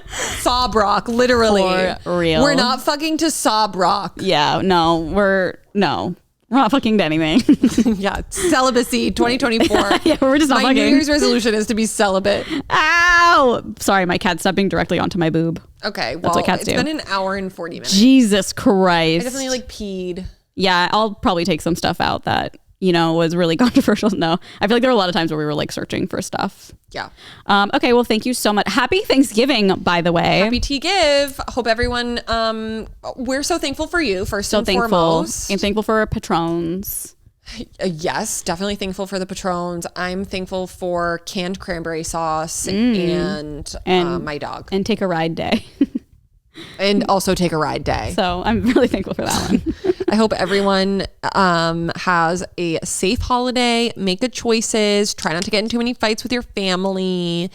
sob rock, literally. For real. We're not fucking to sob rock. Yeah, no, we're not fucking to anything. Yeah, celibacy 2024. Yeah, we're just not my fucking. New Year's resolution is to be celibate. Ow! Sorry, my cat's stepping directly onto my boob. Okay, well, that's what cats it's do. been an hour and 40 minutes. Jesus Christ. I definitely like peed. Yeah, I'll probably take some stuff out that, was really controversial. No, I feel like there were a lot of times where we were like searching for stuff. Yeah. Okay, well, thank you so much. Happy Thanksgiving, by the way. Happy Tea Give. Hope everyone, we're so thankful for you, first and foremost. And thankful for our patrons. Yes, definitely thankful for the patrons. I'm thankful for canned cranberry sauce and my dog. And take a ride day. And also take a ride day. So I'm really thankful for that one. I hope everyone has a safe holiday. Make good choices. Try not to get into many fights with your family.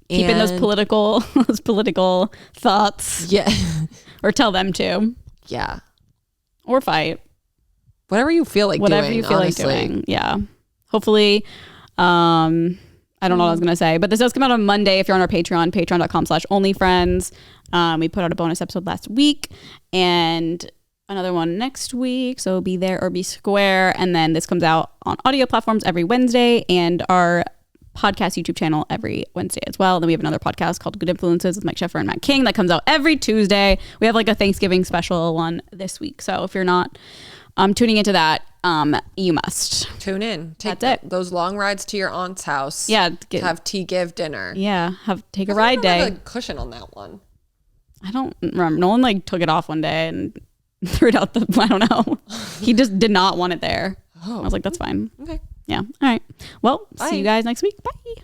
Keep in those political thoughts. Yeah. Or tell them to. Yeah. Or fight. Whatever you feel like Whatever doing. you feel honestly. like doing. Yeah. Hopefully, I don't know what I was going to say, but this does come out on Monday if you're on our Patreon, patreon.com/onlyfriends. We put out a bonus episode last week, and another one next week. So be there or be square. And then this comes out on audio platforms every Wednesday and our podcast YouTube channel every Wednesday as well. Then we have another podcast called Good Influences with Mike Sheffer and Matt King that comes out every Tuesday. We have like a Thanksgiving special one this week. So if you're not tuning into that, you must tune in. That's it. Those long rides to your aunt's house. Yeah. Have tea, give dinner. Yeah. Take a ride day. Have a cushion on that one. I don't remember. Nolan like took it off one day and threw it out I don't know. He just did not want it there. I was like, that's fine. Okay. Yeah. All right. Well, see you guys next week. Bye.